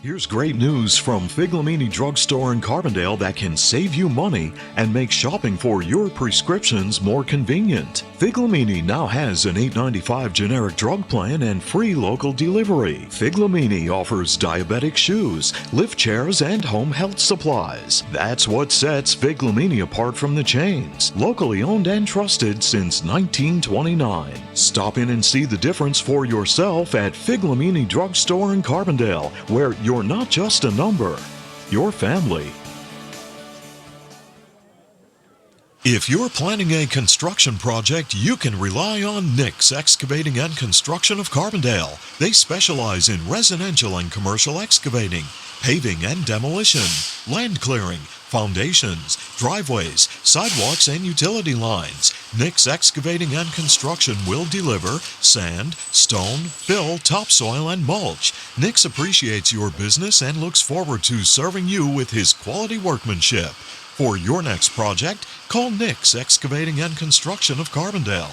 Here's great news from Figlamini Drugstore in Carbondale that can save you money and make shopping for your prescriptions more convenient. Figlamini now has an $8.95 generic drug plan and free local delivery. Figlamini offers diabetic shoes, lift chairs, and home health supplies. That's what sets Figlamini apart from the chains. Locally owned and trusted since 1929. Stop in and see the difference for yourself at Figlamini Drugstore in Carbondale, where you're not just a number, you're family. If you're planning a construction project, you can rely on Nick's Excavating and Construction of Carbondale. They specialize in residential and commercial excavating, paving and demolition, land clearing, foundations, driveways, sidewalks, and utility lines. Nick's Excavating and Construction will deliver sand, stone, fill, topsoil, and mulch. Nick's appreciates your business and looks forward to serving you with his quality workmanship. For your next project, call Nick's Excavating and Construction of Carbondale.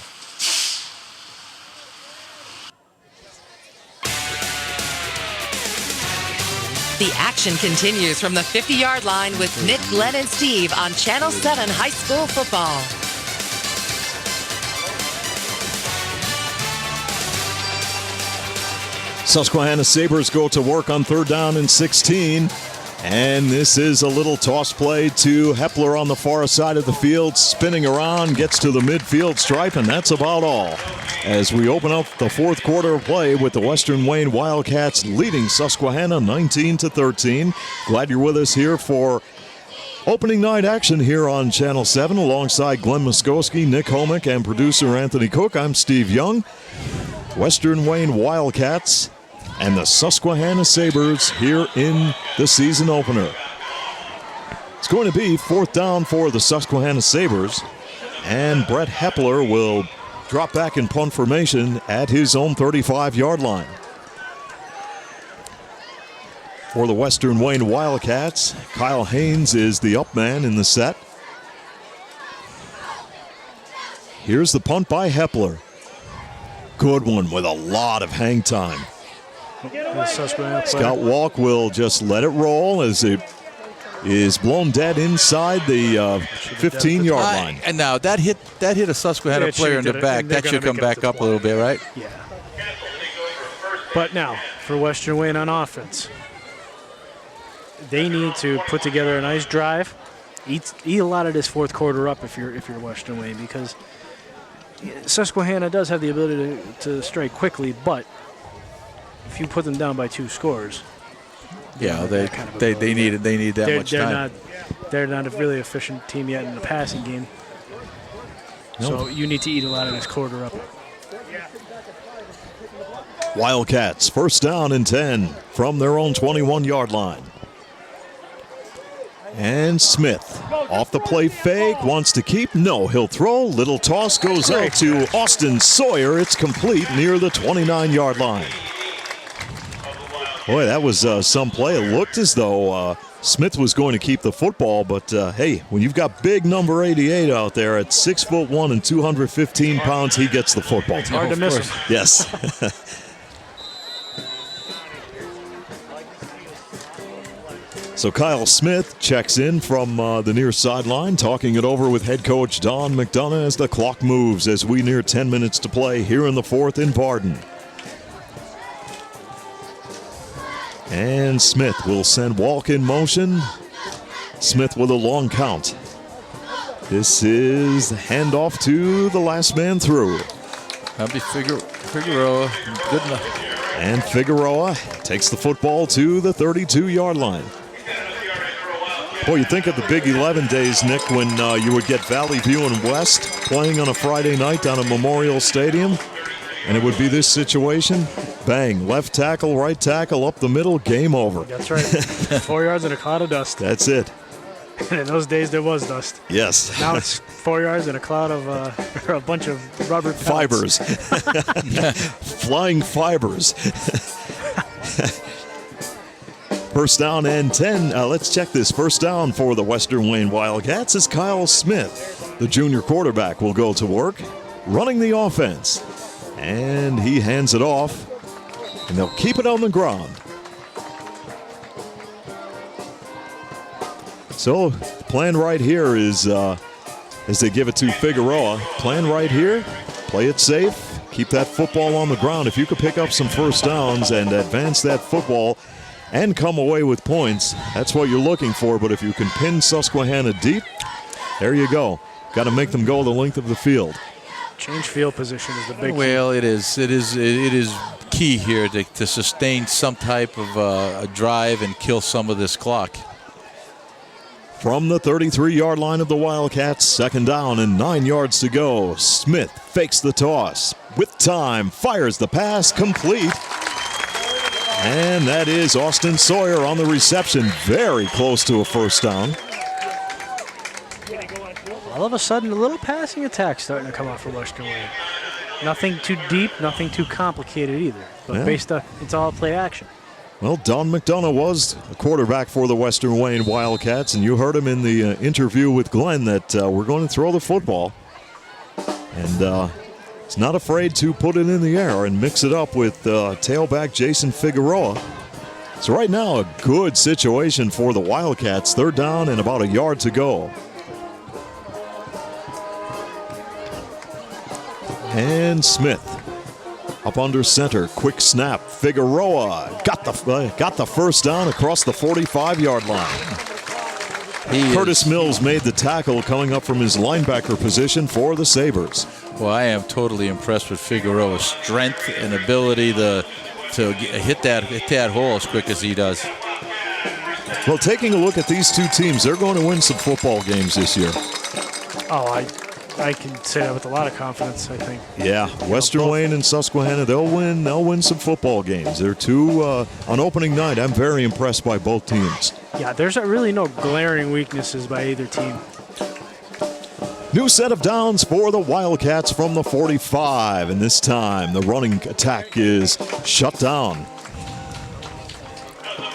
The action continues from the 50-yard line with Nick, Glenn, and Steve on Channel 7 High School Football. Susquehanna Sabres go to work on 3rd down and 16. And this is a little toss play to Hepler on the far side of the field, spinning around, gets to the midfield stripe, and that's about all. As we open up the 4th quarter of play with the Western Wayne Wildcats leading Susquehanna 19-13. Glad you're with us here for opening night action here on Channel 7 alongside Glenn Muskowski, Nick Homick, and producer Anthony Cook. I'm Steve Young. Western Wayne Wildcats and the Susquehanna Sabres here in the season opener. It's going to be 4th down for the Susquehanna Sabres, and Brett Hepler will drop back in punt formation at his own 35-yard line. For the Western Wayne Wildcats, Kyle Haynes is the up man in the set. Here's the punt by Hepler. Good one with a lot of hang time. Susquehanna player. Scott Walk will just let it roll as it is blown dead inside the 15-yard line. And now that hit a Susquehanna Yeah, it player in should the get it, back. and they're That should gonna come make it back to up a little bit, right? Yeah. But now, for Western Wayne on offense, they need to put together a nice drive. Eat a lot of this fourth quarter up if you're Western Wayne, because Susquehanna does have the ability to strike quickly, but if you put them down by 2 scores, Yeah, that kind of they ability. need that much time. They're not a really efficient team yet in the passing game. So you need to eat a lot of this quarter up. Wildcats, first down and 10 from their own 21-yard line. And Smith, off the play fake, wants to keep. No, he'll throw. Little toss goes out to Austin Sawyer. It's complete near the 29-yard line. Boy, that was some play. It looked as though Smith was going to keep the football, but hey, when you've got big number 88 out there at 6'1" and 215 pounds, he gets the football. It's hard to miss him. Yes. So Kyle Smith checks in from the near sideline, talking it over with head coach Don McDonough as the clock moves as we near 10 minutes to play here in the fourth in Barden. And Smith will send Walk in motion. Smith with a long count. This is the handoff to the last man through. That'll be Figueroa. Good enough. And Figueroa takes the football to the 32-yard line. Boy, you think of the Big 11 days, Nick, when you would get Valley View and West playing on a Friday night down at Memorial Stadium, and it would be this situation. Bang, left tackle, right tackle, up the middle, game over. That's right. 4 yards in a cloud of dust. That's it. And in those days, there was dust. Yes. Now it's 4 yards in a cloud of or a bunch of rubber pellets. Fibers. Flying fibers. First down and 10. Let's check this. First down for the Western Wayne Wildcats is Kyle Smith. The junior quarterback will go to work, running the offense. And he hands it off, and they'll keep it on the ground. So the plan right here is, as they give it to Figueroa, plan right here, play it safe, keep that football on the ground. If you could pick up some first downs and advance that football and come away with points, that's what you're looking for. But if you can pin Susquehanna deep, there you go. Got to make them go the length of the field. Change field position is the big key. Well, it is key here to sustain some type of a drive and kill some of this clock. From the 33-yard line of the Wildcats, second down and 9 yards to go. Smith fakes the toss. With time, fires the pass, complete. And that is Austin Sawyer on the reception. Very close to a first down. All of a sudden, a little passing attack starting to come out for Western Wayne. Nothing too deep, nothing too complicated either. But it's all play action. Well, Don McDonough was a quarterback for the Western Wayne Wildcats, and you heard him in the interview with Glenn that we're going to throw the football. And he's not afraid to put it in the air and mix it up with tailback Jason Figueroa. So right now, a good situation for the Wildcats. Third down and about a yard to go. And Smith up under center, quick snap. Figueroa got the first down across the 45-yard line. Curtis Mills made the tackle coming up from his linebacker position for the Sabres. Well, I am totally impressed with Figueroa's strength and ability to hit that hole as quick as he does. Well, taking a look at these two teams, they're going to win some football games this year. Oh, I can say that with a lot of confidence, I think. Yeah, Western Wayne and Susquehanna, they'll win some football games. They're two on opening night. I'm very impressed by both teams. Yeah, there's really no glaring weaknesses by either team. New set of downs for the Wildcats from the 45, and this time the running attack is shut down.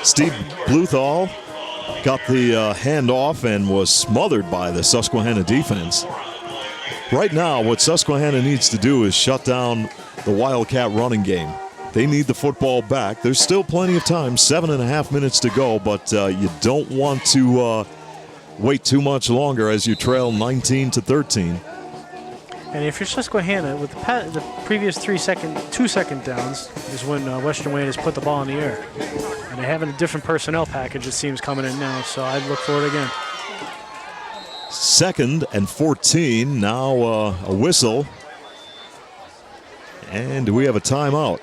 Steve Bluthal got the handoff and was smothered by the Susquehanna defense. Right now, what Susquehanna needs to do is shut down the Wildcat running game. They need the football back. There's still plenty of time, 7.5 minutes to go, but you don't want to wait too much longer as you trail 19-13. And if you're Susquehanna, with the previous 2 second downs is when Western Wayne has put the ball in the air. And they have a different personnel package, it seems, coming in now, so I'd look for it again. 2nd and 14, now a whistle. And we have a timeout.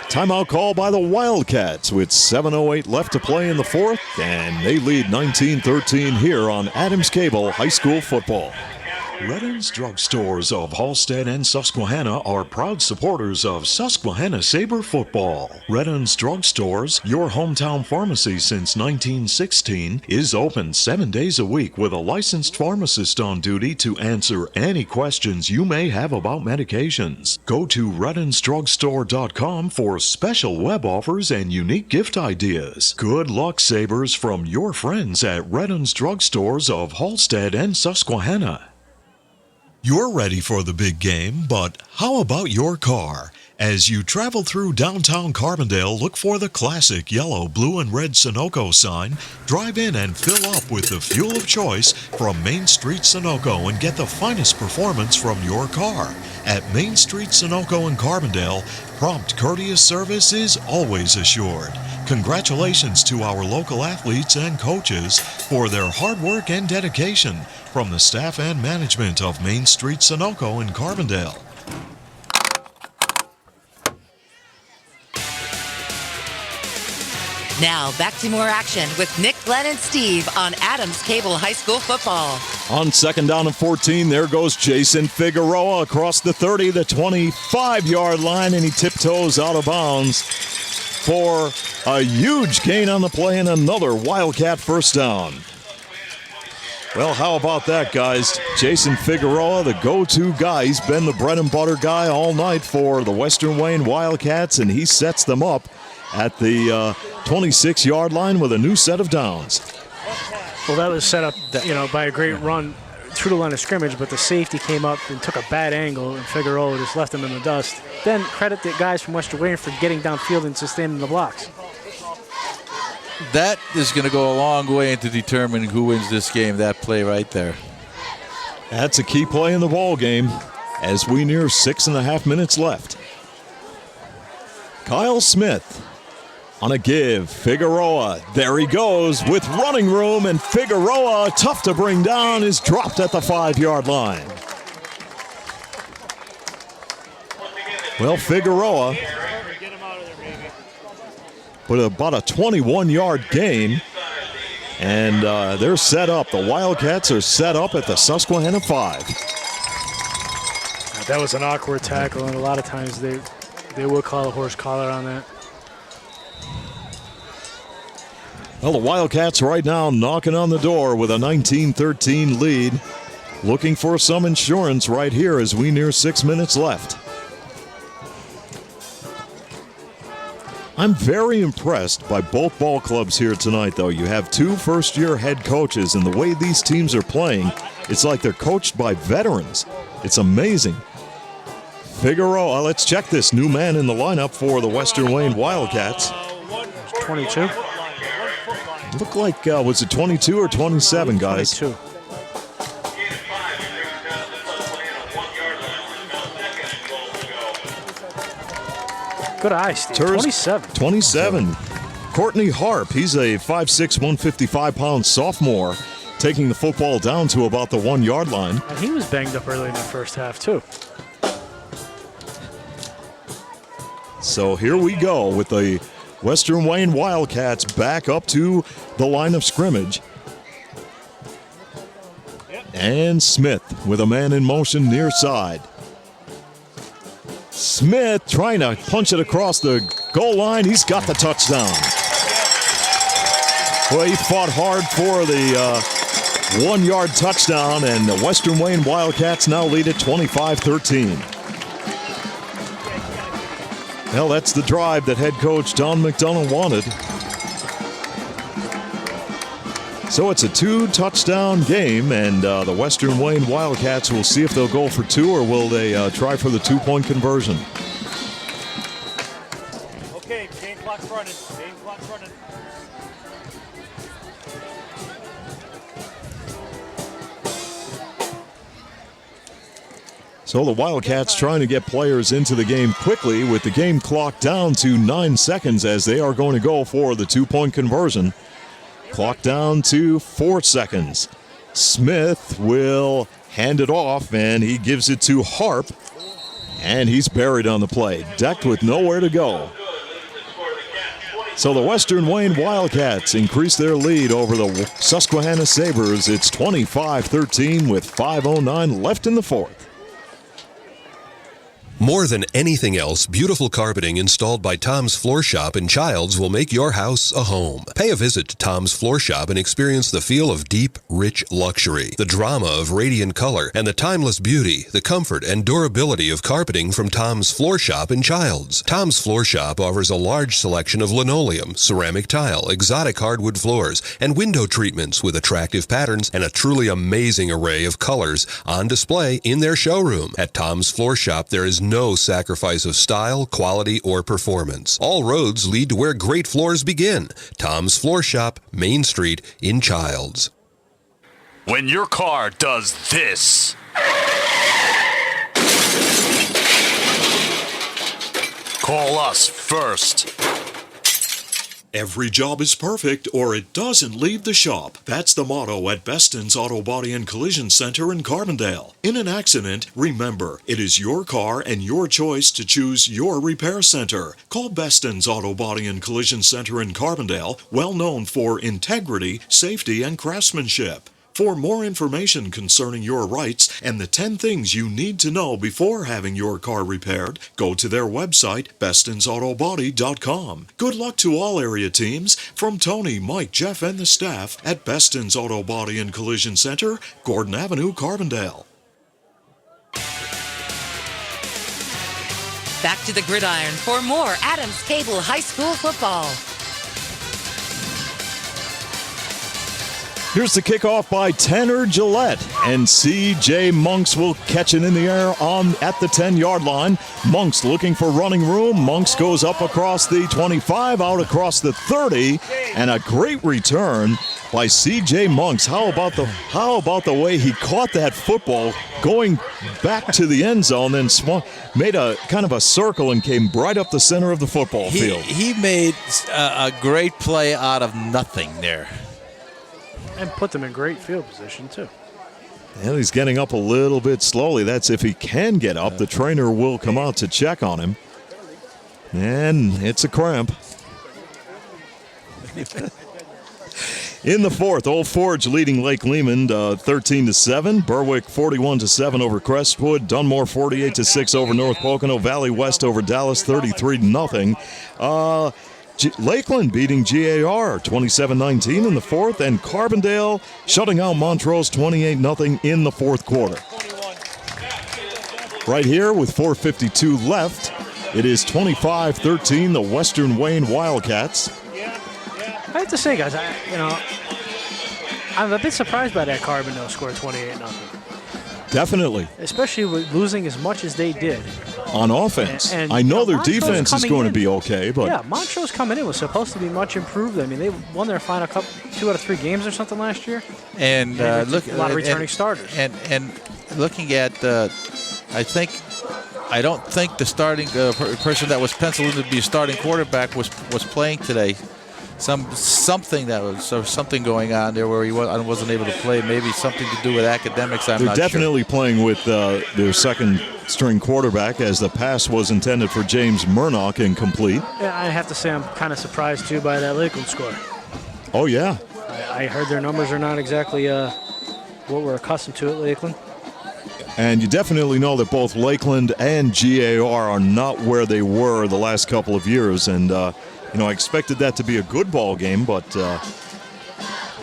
Timeout call by the Wildcats with 7:08 left to play in the 4th, and they lead 19-13 here on Adams Cable High School Football. Redden's Drug Stores of Halstead and Susquehanna are proud supporters of Susquehanna Sabre football. Redden's Drug Stores, your hometown pharmacy since 1916, is open 7 days a week with a licensed pharmacist on duty to answer any questions you may have about medications. Go to reddensdrugstore.com for special web offers and unique gift ideas. Good luck, Sabres, from your friends at Redden's Drug Stores of Halstead and Susquehanna. You're ready for the big game, but how about your car? As you travel through downtown Carbondale, look for the classic yellow, blue, and red Sunoco sign. Drive in and fill up with the fuel of choice from Main Street Sunoco and get the finest performance from your car. At Main Street Sunoco in Carbondale, prompt, courteous service is always assured. Congratulations to our local athletes and coaches for their hard work and dedication. From the staff and management of Main Street Sunoco in Carbondale. Now back to more action with Nick, Glenn, and Steve on Adams Cable High School Football. On 2nd down and 14, there goes Jason Figueroa across the 30, the 25-yard line, and he tiptoes out of bounds for a huge gain on the play and another Wildcat first down. Well, how about that, guys? Jason Figueroa, the go-to guy. He's been the bread and butter guy all night for the Western Wayne Wildcats, and he sets them up at the 26-yard line with a new set of downs. Well, that was set up, by a great run through the line of scrimmage, but the safety came up and took a bad angle, and Figueroa just left him in the dust. Then credit the guys from Western Wayne for getting downfield and sustaining the blocks. That is going to go a long way into determining who wins this game, that play right there. That's a key play in the ball game as we near 6.5 minutes left. Kyle Smith on a give. Figueroa, there he goes with running room, and Figueroa, tough to bring down, is dropped at the 5-yard line. Well, Figueroa with about a 21-yard gain, and they're set up. The Wildcats are set up at the Susquehanna 5. That was an awkward tackle, and a lot of times they will call a horse collar on that. Well, the Wildcats right now knocking on the door with a 19-13 lead, looking for some insurance right here as we near 6 minutes left. I'm very impressed by both ball clubs here tonight, though. You have 2 first-year head coaches, and the way these teams are playing, it's like they're coached by veterans. It's amazing. Figueroa, let's check this new man in the lineup for the Western Wayne Wildcats. 22. Looked like, was it 22 or 27, guys? 22. Good eye, Steve. 27. 27. Courtney Harp, he's a 5'6", 155-pound sophomore, taking the football down to about the 1-yard line. And he was banged up early in the first half, too. So here we go with the Western Wayne Wildcats back up to the line of scrimmage. And Smith with a man in motion near side. Smith trying to punch it across the goal line. He's got the touchdown. Well, he fought hard for the 1-yard touchdown, and the Western Wayne Wildcats now lead at 25-13. Well, that's the drive that head coach Don McDonough wanted. So it's a 2-touchdown game, and the Western Wayne Wildcats will see if they'll go for 2 or will they try for the 2-point conversion. Okay, game clock's running. Game clock's running. So the Wildcats trying to get players into the game quickly with the game clock down to 9 seconds as they are going to go for the 2-point conversion. Clock down to 4 seconds. Smith will hand it off, and he gives it to Harp, and he's buried on the play, decked with nowhere to go. So the Western Wayne Wildcats increase their lead over the Susquehanna Sabres. It's 25-13 with 5:09 left in the fourth. More than anything else, beautiful carpeting installed by Tom's Floor Shop in Childs will make your house a home. Pay a visit to Tom's Floor Shop and experience the feel of deep, rich luxury, the drama of radiant color, and the timeless beauty, the comfort, and durability of carpeting from Tom's Floor Shop in Childs. Tom's Floor Shop offers a large selection of linoleum, ceramic tile, exotic hardwood floors, and window treatments with attractive patterns and a truly amazing array of colors on display in their showroom. At Tom's Floor Shop, there is no sacrifice of style, quality, or performance. All roads lead to where great floors begin. Tom's Floor Shop, Main Street in Childs. When your car does this, call us first. Every job is perfect or it doesn't leave the shop. That's the motto at Beston's Auto Body and Collision Center in Carbondale. In an accident, remember, it is your car and your choice to choose your repair center. Call Beston's Auto Body and Collision Center in Carbondale, well known for integrity, safety, and craftsmanship. For more information concerning your rights and the 10 things you need to know before having your car repaired, go to their website, bestonsautobody.com. Good luck to all area teams from Tony, Mike, Jeff, and the staff at Beston's Auto Body and Collision Center, Gordon Avenue, Carbondale. Back to the gridiron for more Adams Cable High School football. Here's the kickoff by Tanner Gillette, and C.J. Monks will catch it in the air at the 10-yard line. Monks looking for running room. Monks goes up across the 25, out across the 30, and a great return by C.J. Monks. How about the way he caught that football going back to the end zone, then made a kind of a circle and came right up the center of the football field. He made a great play out of nothing there. And put them in great field position, too. And he's getting up a little bit slowly. That's if he can get up. The trainer will come out to check on him. And it's a cramp. In the fourth, Old Forge leading Lake Lehman 13-7. Berwick 41-7 over Crestwood. Dunmore 48-6 over North Pocono. Valley West over Dallas 33-0. Lakeland beating GAR 27-19 in the fourth, and Carbondale shutting out Montrose 28-0 in the fourth quarter. Right here with 4:52 left, it is 25-13, the Western Wayne Wildcats. I have to say, guys, I'm a bit surprised by that Carbondale score 28-0. Definitely. Especially with losing as much as they did. On offense. And I know their Montrose defense is going to be okay, but... Yeah, Montrose coming in was supposed to be much improved. I mean, they won their final 2 out of 3 games or something last year. And look, a lot of returning starters. And looking at, I don't think the starting person that was penciled in to be a starting quarterback was playing today. Something going on there where he wasn't able to play. Maybe something to do with academics. They're definitely playing with their second-string quarterback, as the pass was intended for James Murnock, incomplete. Yeah, I have to say I'm kind of surprised too by that Lakeland score. Oh yeah. I heard their numbers are not exactly what we're accustomed to at Lakeland. And you definitely know that both Lakeland and GAR are not where they were the last couple of years, and. I expected that to be a good ball game, but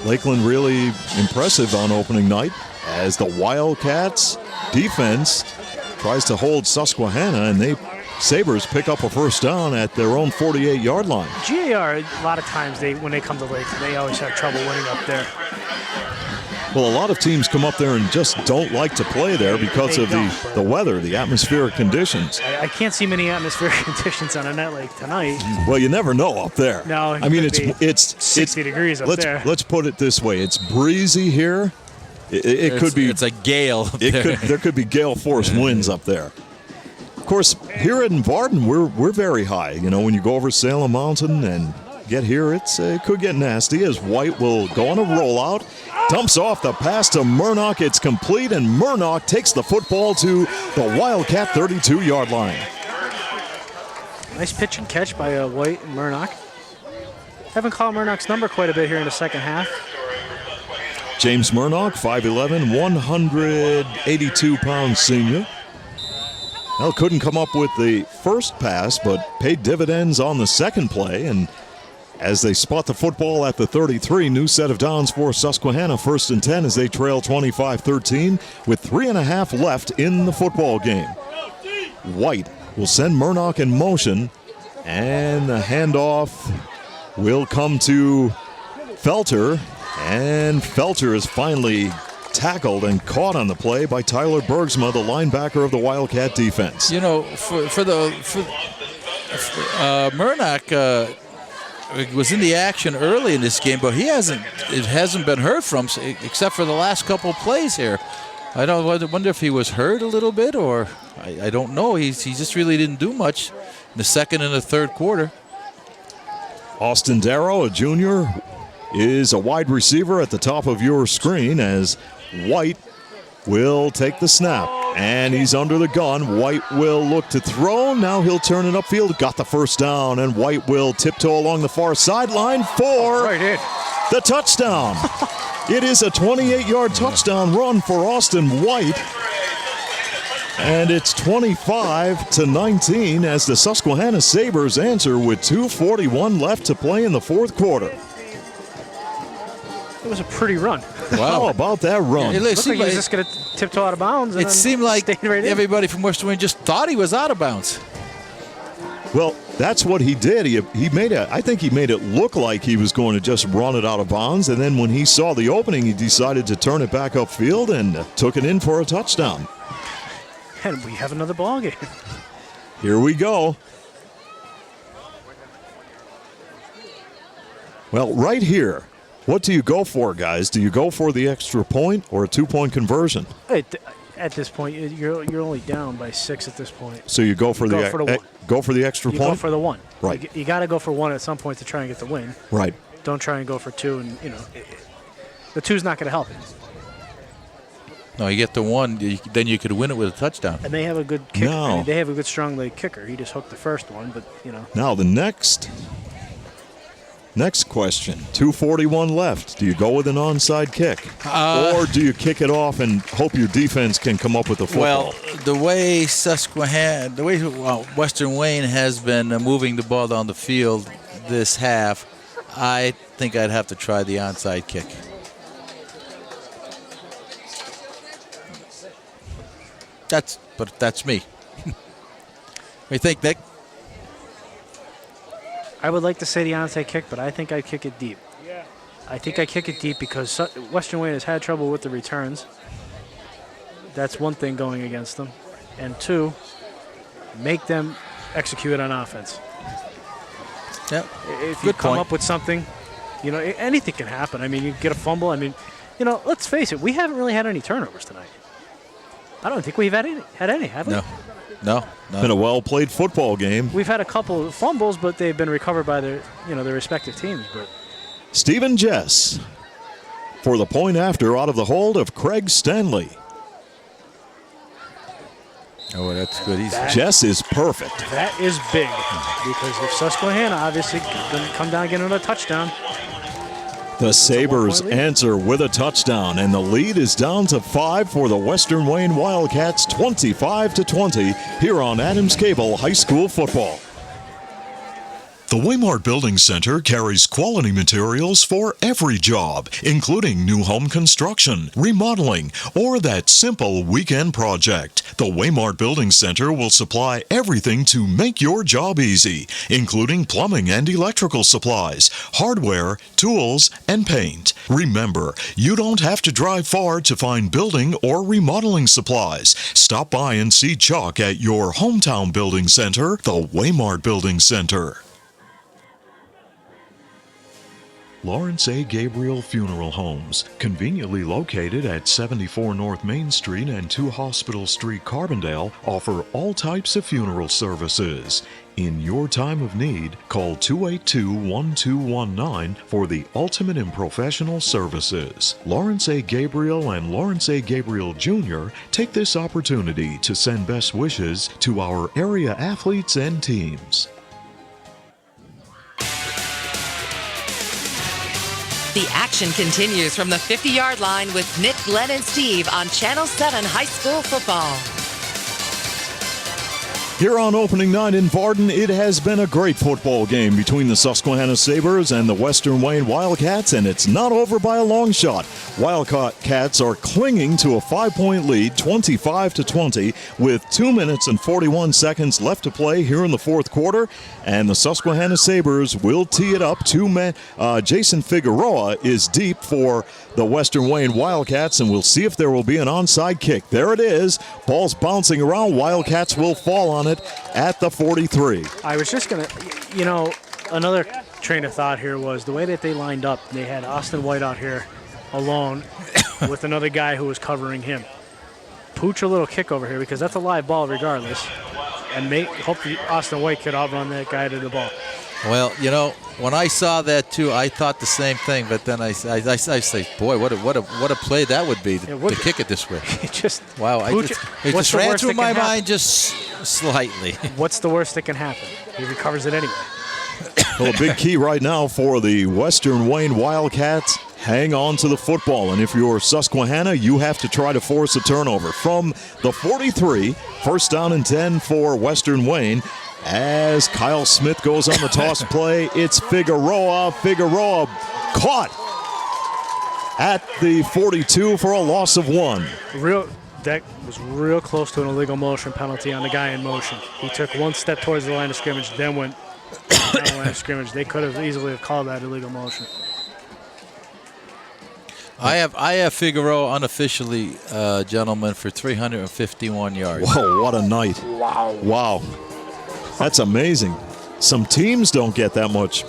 Lakeland really impressive on opening night as the Wildcats defense tries to hold Susquehanna, and they Sabres pick up a first down at their own 48-yard line. GAR, a lot of times, when they come to Lake, they always have trouble winning up there. Well, a lot of teams come up there and just don't like to play there because of the weather, the atmospheric conditions. I can't see many atmospheric conditions on a net lake tonight. Well, you never know up there. No, I mean it's 60 degrees up there. Let's put it this way: it's breezy here. It could be. It's a gale. There could be gale force winds up there. Of course, here in Varden, we're very high. You know, when you go over Salem Mountain and get here, it could get nasty as White will go on a rollout. Dumps off the pass to Murnock. It's complete, and Murnock takes the football to the Wildcat 32-yard line. Nice pitch and catch by White and Murnock. Haven't called Murnock's number quite a bit here in the second half. James Murnock, 5'11", 182-pound senior. Well, couldn't come up with the first pass, but paid dividends on the second play, and as they spot the football at the 33, new set of downs for Susquehanna, 1st and 10 as they trail 25-13 with 3.5 left in the football game. White will send Murnock in motion, and the handoff will come to Felter, and Felter is finally tackled and caught on the play by Tyler Bergsma, the linebacker of the Wildcat defense. You know, for Murnock was in the action early in this game, but it hasn't been heard from except for the last couple of plays here. I wonder if he was hurt a little bit, or I don't know. He just really didn't do much in the second and the third quarter. Austin Darrow, a junior, is a wide receiver at the top of your screen as White will take the snap. And he's under the gun. White will look to throw. Now he'll turn it upfield. Got the first down, and White will tiptoe along the far sideline for the touchdown. It is a 28-yard touchdown run for Austin White. And it's 25-19 as the Susquehanna Sabres answer with 2:41 left to play in the fourth quarter. It was a pretty run. Wow. How about that run? It looked like he was just going to tiptoe out of bounds. It seemed like everybody from Western Wayne just thought he was out of bounds. Well, that's what he did. I think he made it look like he was going to just run it out of bounds, and then when he saw the opening, he decided to turn it back upfield and took it in for a touchdown. And we have another ball game. Here we go. Well, right here, what do you go for, guys? Do you go for the extra point or a 2-point conversion? At this point, you're only down by 6 at this point. So you go for the one. Go for the extra point? Go for the one. Right. You got to go for one at some point to try and get the win. Right. Don't try and go for 2, and the 2's not going to help. No, you get the 1, then you could win it with a touchdown. And they have a good kicker. No. I mean, they have a good strong leg kicker. He just hooked the first one, but Now the next question, 2:41 left. Do you go with an onside kick? Or do you kick it off and hope your defense can come up with the football? Well, the way Western Wayne has been moving the ball down the field this half, I think I'd have to try the onside kick. That's me. What do you think, Nick? I would like to say the onside kick, but I think I'd kick it deep. Yeah. I think I kick it deep because Western Wayne has had trouble with the returns. That's one thing going against them. And 2, make them execute on offense. Yeah. If you come up with something, anything can happen. I mean, you get a fumble. I mean, let's face it, we haven't really had any turnovers tonight. I don't think we've had any, have we? No. Been a well-played football game. We've had a couple of fumbles, but they've been recovered by their respective teams. But Stephen Jess for the point after out of the hold of Craig Stanley. Oh, that's good. Jess is perfect. That is big because if Susquehanna obviously doesn't come down and get another touchdown. The Sabres answer with a touchdown, and the lead is down to 5 for the Western Wayne Wildcats, 25-20, here on Adams Cable High School Football. The Waymart Building Center carries quality materials for every job, including new home construction, remodeling, or that simple weekend project. The Waymart Building Center will supply everything to make your job easy, including plumbing and electrical supplies, hardware, tools, and paint. Remember, you don't have to drive far to find building or remodeling supplies. Stop by and see Chuck at your hometown building center, the Waymart Building Center. Lawrence A. Gabriel Funeral Homes, conveniently located at 74 North Main Street and 2 Hospital Street, Carbondale, offer all types of funeral services. In your time of need, call 282-1219 for the ultimate in professional services. Lawrence A. Gabriel and Lawrence A. Gabriel Jr. take this opportunity to send best wishes to our area athletes and teams. The action continues from the 50-yard line with Nick, Glenn, and Steve on Channel 7 High School Football. Here on opening night in Varden, it has been a great football game between the Susquehanna Sabres and the Western Wayne Wildcats, and it's not over by a long shot. Wildcats are clinging to a 5-point lead, 25-20, with 2 minutes and 41 seconds left to play here in the fourth quarter, and the Susquehanna Sabres will tee it up. Jason Figueroa is deep for the Western Wayne Wildcats, and we'll see if there will be an onside kick. There it is. Ball's bouncing around. Wildcats will fall on it at the 43. I was just going to, another train of thought here was the way that they lined up. They had Austin White out here alone with another guy who was covering him. Pooch a little kick over here because that's a live ball regardless. And hope Austin White could outrun that guy to the ball. Well, when I saw that too, I thought the same thing. But then I say, boy, what a play that would be to kick it this way. It just it just ran through my mind just slightly. What's the worst that can happen? He recovers it anyway. Well, a big key right now for the Western Wayne Wildcats, hang on to the football. And if you're Susquehanna, you have to try to force a turnover. From the 43, first down and 10 for Western Wayne. As Kyle Smith goes on the toss play, it's Figueroa. Figueroa caught at the 42 for a loss of 1. That was real close to an illegal motion penalty on the guy in motion. He took one step towards the line of scrimmage, then went down the line of scrimmage. They could have easily called that illegal motion. I have Figueroa unofficially, gentlemen, for 351 yards. Whoa, what a night. Wow. That's amazing. Some teams don't get that much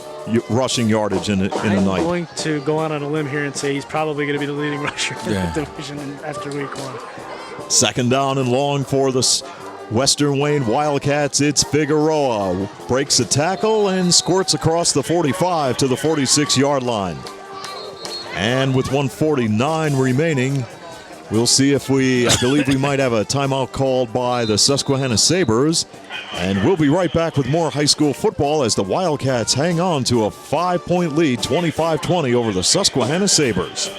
rushing yardage in a night. I'm going to go out on a limb here and say he's probably going to be the leading rusher in the division after week 1. Second down and long for the Western Wayne Wildcats. It's Figueroa. Breaks a tackle and squirts across the 45 to the 46-yard line. And with 1:49 remaining, we'll see if I believe we might have a timeout called by the Susquehanna Sabres. And we'll be right back with more high school football as the Wildcats hang on to a 5-point lead, 25-20 over the Susquehanna Sabres.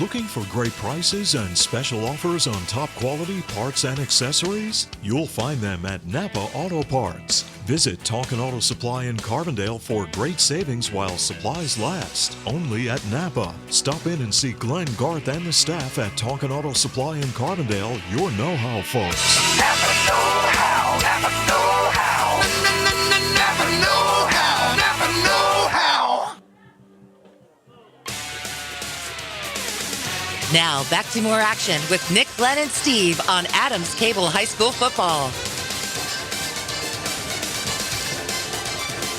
Looking for great prices and special offers on top quality parts and accessories? You'll find them at Napa Auto Parts. Visit Tonkin Auto Supply in Carbondale for great savings while supplies last. Only at Napa. Stop in and see Glenn, Garth, and the staff at Tonkin Auto Supply in Carbondale, your know-how folks. Napa know-how. Napa know-how. Napa know-how. Napa know-how. Now back to more action with Nick, Glenn, and Steve on Adams Cable High School Football.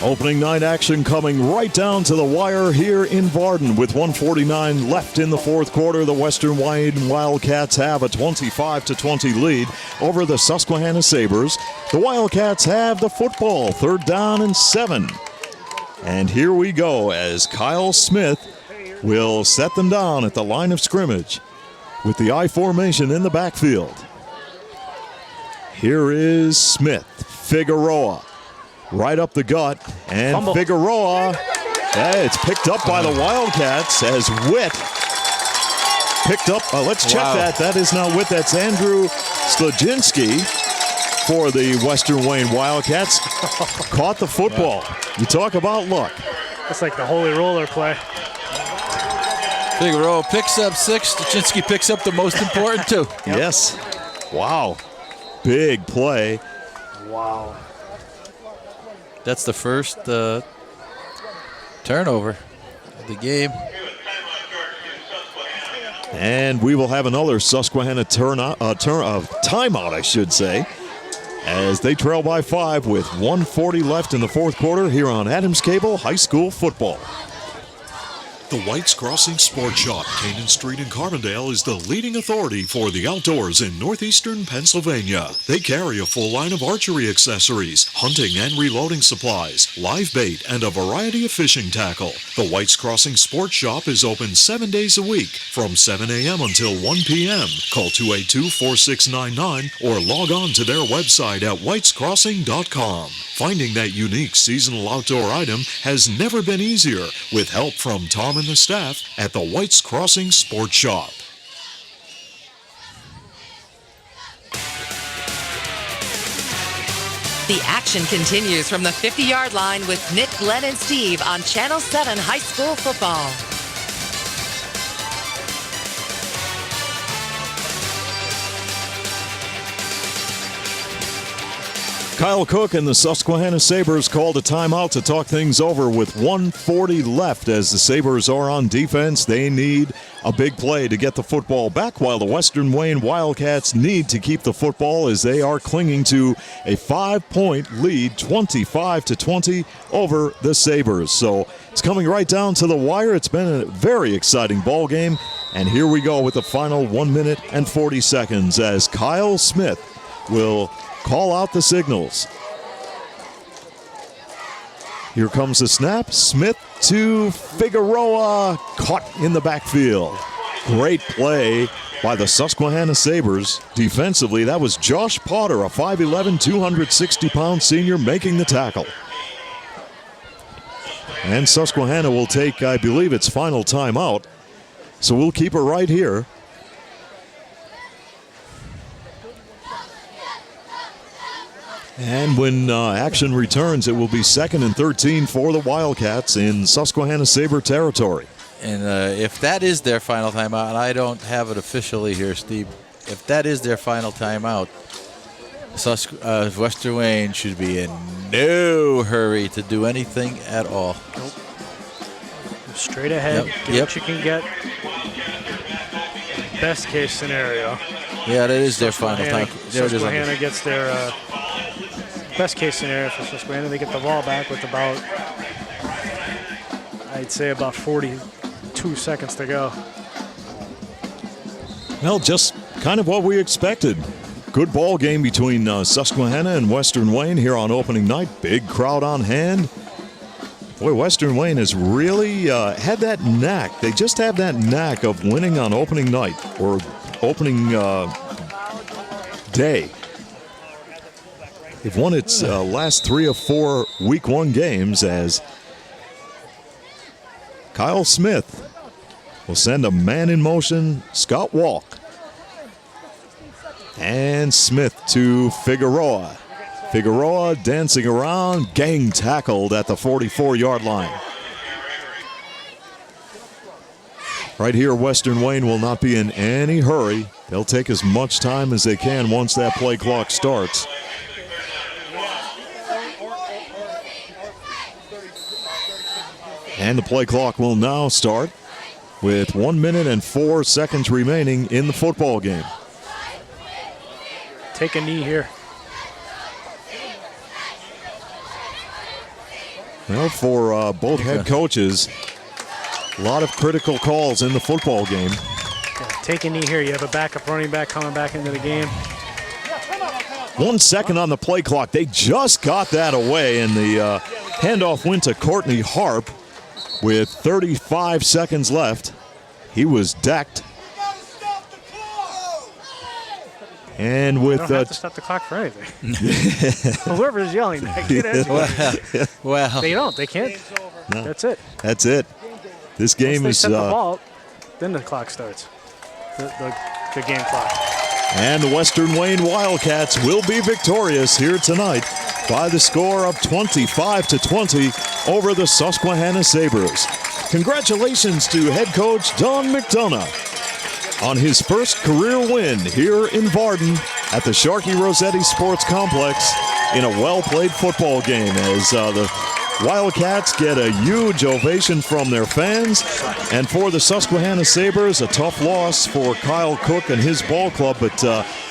Opening night action coming right down to the wire here in Varden. With 1:49 left in the fourth quarter, the Western Wayne Wildcats have a 25-20 lead over the Susquehanna Sabres. The Wildcats have the football, third down and 7. And here we go as Kyle Smith will set them down at the line of scrimmage with the I formation in the backfield. Here is Smith. Figueroa right up the gut, and Fumble. Figueroa, it's picked up by the Wildcats as Witt picked up. Let's check that. That is not Witt. That's Andrew Slaginski for the Western Wayne Wildcats caught the football. You talk about luck. That's like the holy roller play. Figueroa picks up 6. Stachinsky picks up the most important 2. Yes. Wow. Big play. Wow. That's the first turnover of the game. And we will have another Susquehanna timeout, I should say, as they trail by 5 with 1:40 left in the fourth quarter here on Adams Cable High School Football. The White's Crossing Sports Shop, Canaan Street in Carbondale, is the leading authority for the outdoors in northeastern Pennsylvania. They carry a full line of archery accessories, hunting and reloading supplies, live bait, and a variety of fishing tackle. The White's Crossing Sports Shop is open 7 days a week from 7 a.m. until 1 p.m. Call 282-4699 or log on to their website at whitescrossing.com. Finding that unique seasonal outdoor item has never been easier with help from Tom and the staff at the White's Crossing Sports Shop. The action continues from the 50-yard line with Nick, Glenn, and Steve on Channel 7 High School Football. Kyle Cook and the Susquehanna Sabres called a timeout to talk things over with 1:40 left. As the Sabres are on defense, they need a big play to get the football back, while the Western Wayne Wildcats need to keep the football as they are clinging to a 5-point lead, 25-20 over the Sabres. So it's coming right down to the wire. It's been a very exciting ball game, and here we go with the final 1 minute and 40 seconds as Kyle Smith will call out the signals. Here comes the snap. Smith to Figueroa, caught in the backfield. Great play by the Susquehanna Sabres. Defensively, that was Josh Potter, a 5'11", 260-pound senior, making the tackle. And Susquehanna will take, I believe, its final timeout. So we'll keep it right here. And when action returns, it will be 2nd and 13 for the Wildcats in Susquehanna Sabre territory. And if that is their final timeout, and I don't have it officially here, Steve, if that is their final timeout, Western Wayne should be in no hurry to do anything at all. Nope. Straight ahead, get what you can get. Best case scenario. Yeah, that is their final time. Susquehanna gets their best case scenario for Susquehanna. They get the ball back with about, I'd say, about 42 seconds to go. Well, just kind of what we expected. Good ball game between Susquehanna and Western Wayne here on opening night. Big crowd on hand. Boy, Western Wayne has really had that knack. They just have that knack of winning on opening night or opening day. They've won its last 3 of 4 Week 1 games as Kyle Smith will send a man in motion, Scott Walk. And Smith to Figueroa. Figueroa dancing around, gang tackled at the 44-yard line. Right here, Western Wayne will not be in any hurry. They'll take as much time as they can once that play clock starts. And the play clock will now start with 1 minute and 4 seconds remaining in the football game. Take a knee here. Well, for both head coaches, a lot of critical calls in the football game. Yeah, take a knee here. You have a backup running back coming back into the game. 1 second on the play clock. They just got that away, and the handoff went to Courtney Harp with 35 seconds left. He was decked. And with you don't have to stop the clock for anything. Whoever's yelling that, get it. Well, they don't. They can't. No. That's it. That's it. This game Once they is set the ball, then the clock starts. The game clock. And the Western Wayne Wildcats will be victorious here tonight by the score of 25-20 over the Susquehanna Sabres. Congratulations to head coach Don McDonough on his first career win here in Varden at the Sharkey Rossetti Sports Complex in a well-played football game, as the Wildcats get a huge ovation from their fans. And for the Susquehanna Sabres, a tough loss for Kyle Cook and his ball club, but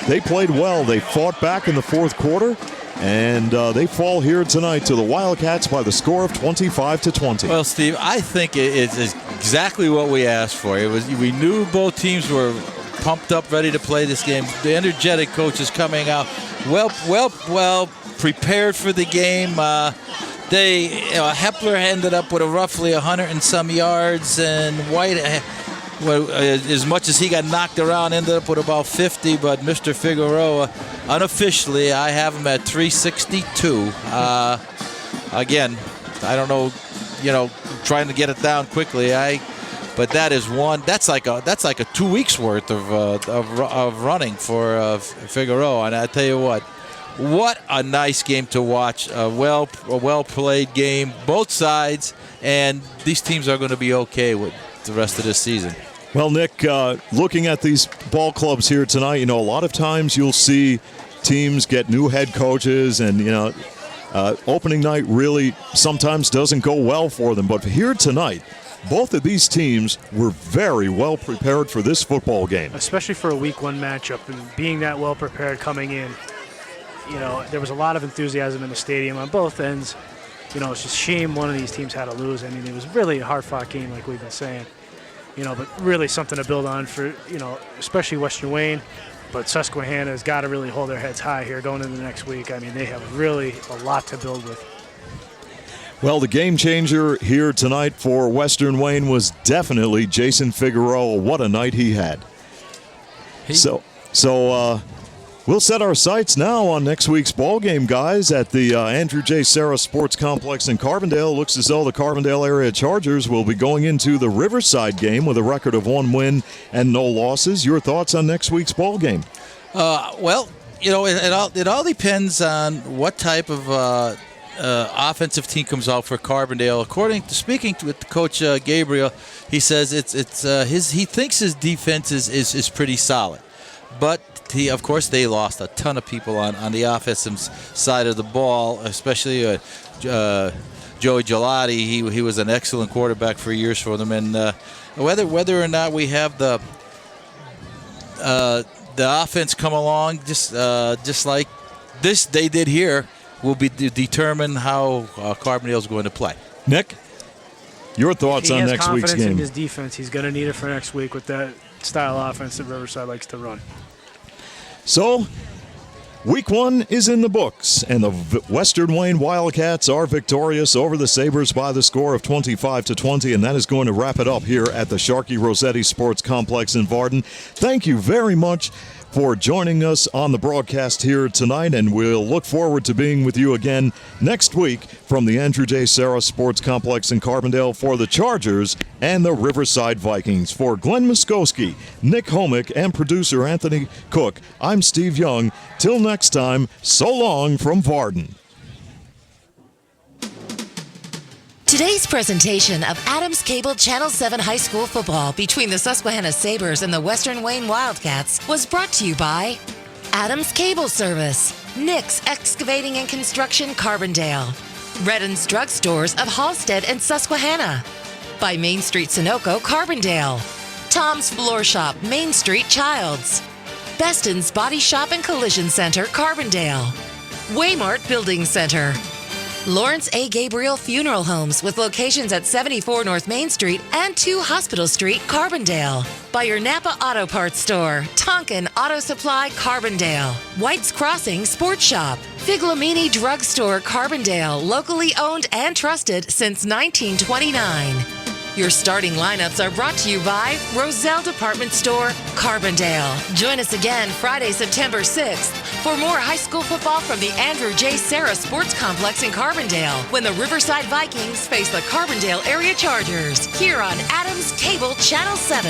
they played well. They fought back in the fourth quarter, and they fall here tonight to the Wildcats by the score of 25-20. Well, Steve, I think it's exactly what we asked for. We knew both teams were pumped up, ready to play this game. The energetic coaches coming out well prepared for the game. Hepler ended up with a roughly 100 and some yards, and White, as much as he got knocked around, ended up with about 50. But Mr. Figueroa, unofficially, I have him at 362. Again, I don't know, trying to get it down quickly. But that is one. That's like a 2 weeks worth of running for Figueroa. And I tell you what a nice game to watch. A well played game, both sides, and these teams are going to be okay with the rest of this season. Well, Nick, looking at these ball clubs here tonight, a lot of times you'll see teams get new head coaches, and opening night really sometimes doesn't go well for them. But here tonight, both of these teams were very well prepared for this football game. Especially for a week one matchup, and being that well prepared coming in. There was a lot of enthusiasm in the stadium on both ends. It's just a shame one of these teams had to lose. I mean, it was really a hard-fought game, like we've been saying. But really something to build on for, especially Western Wayne. But Susquehanna has got to really hold their heads high here going into the next week. I mean, they have really a lot to build with. Well, the game changer here tonight for Western Wayne was definitely Jason Figueroa. What a night he had. We'll set our sights now on next week's ball game, guys, at the Andrew J. Serra Sports Complex in Carbondale. Looks as though the Carbondale area Chargers will be going into the Riverside game with a record of 1 win and no losses. Your thoughts on next week's ball game? It all depends on what type of offensive team comes out for Carbondale. Speaking with Coach Gabriel, he says he thinks his defense is pretty solid, but of course, they lost a ton of people on the offensive side of the ball, especially Joey Gelati. He was an excellent quarterback for years for them, and whether or not we have the offense come along, just like this they did here, will be determine how Carbondale is going to play. Nick, your thoughts on next week's game? He has confidence in his defense. He's going to need it for next week with that style offense that Riverside likes to run. So, week 1 is in the books, and the Western Wayne Wildcats are victorious over the Sabres by the score of 25-20, and that is going to wrap it up here at the Sharkey Rossetti Sports Complex in Varden. Thank you very much for joining us on the broadcast here tonight, and we'll look forward to being with you again next week from the Andrew J. Serra Sports Complex in Carbondale for the Chargers and the Riverside Vikings. For Glenn Muskowski, Nick Homick, and producer Anthony Cook, I'm Steve Young. Till next time, so long from Varden. Today's presentation of Adams Cable Channel 7 High School football between the Susquehanna Sabres and the Western Wayne Wildcats was brought to you by Adams Cable Service, Nick's Excavating and Construction Carbondale, Redden's Drug Stores of Halstead and Susquehanna, by Main Street Sunoco Carbondale, Tom's Floor Shop Main Street Childs, Beston's Body Shop and Collision Center Carbondale, Waymart Building Center, Lawrence A. Gabriel Funeral Homes with locations at 74 North Main Street and 2 Hospital Street, Carbondale. By your Napa Auto Parts Store, Tonkin Auto Supply, Carbondale. White's Crossing Sports Shop. Figlamini Drug Store, Carbondale, locally owned and trusted since 1929. Your starting lineups are brought to you by Roselle Department Store, Carbondale. Join us again Friday, September 6th for more high school football from the Andrew J. Serra Sports Complex in Carbondale when the Riverside Vikings face the Carbondale Area Chargers here on Adams Cable Channel 7.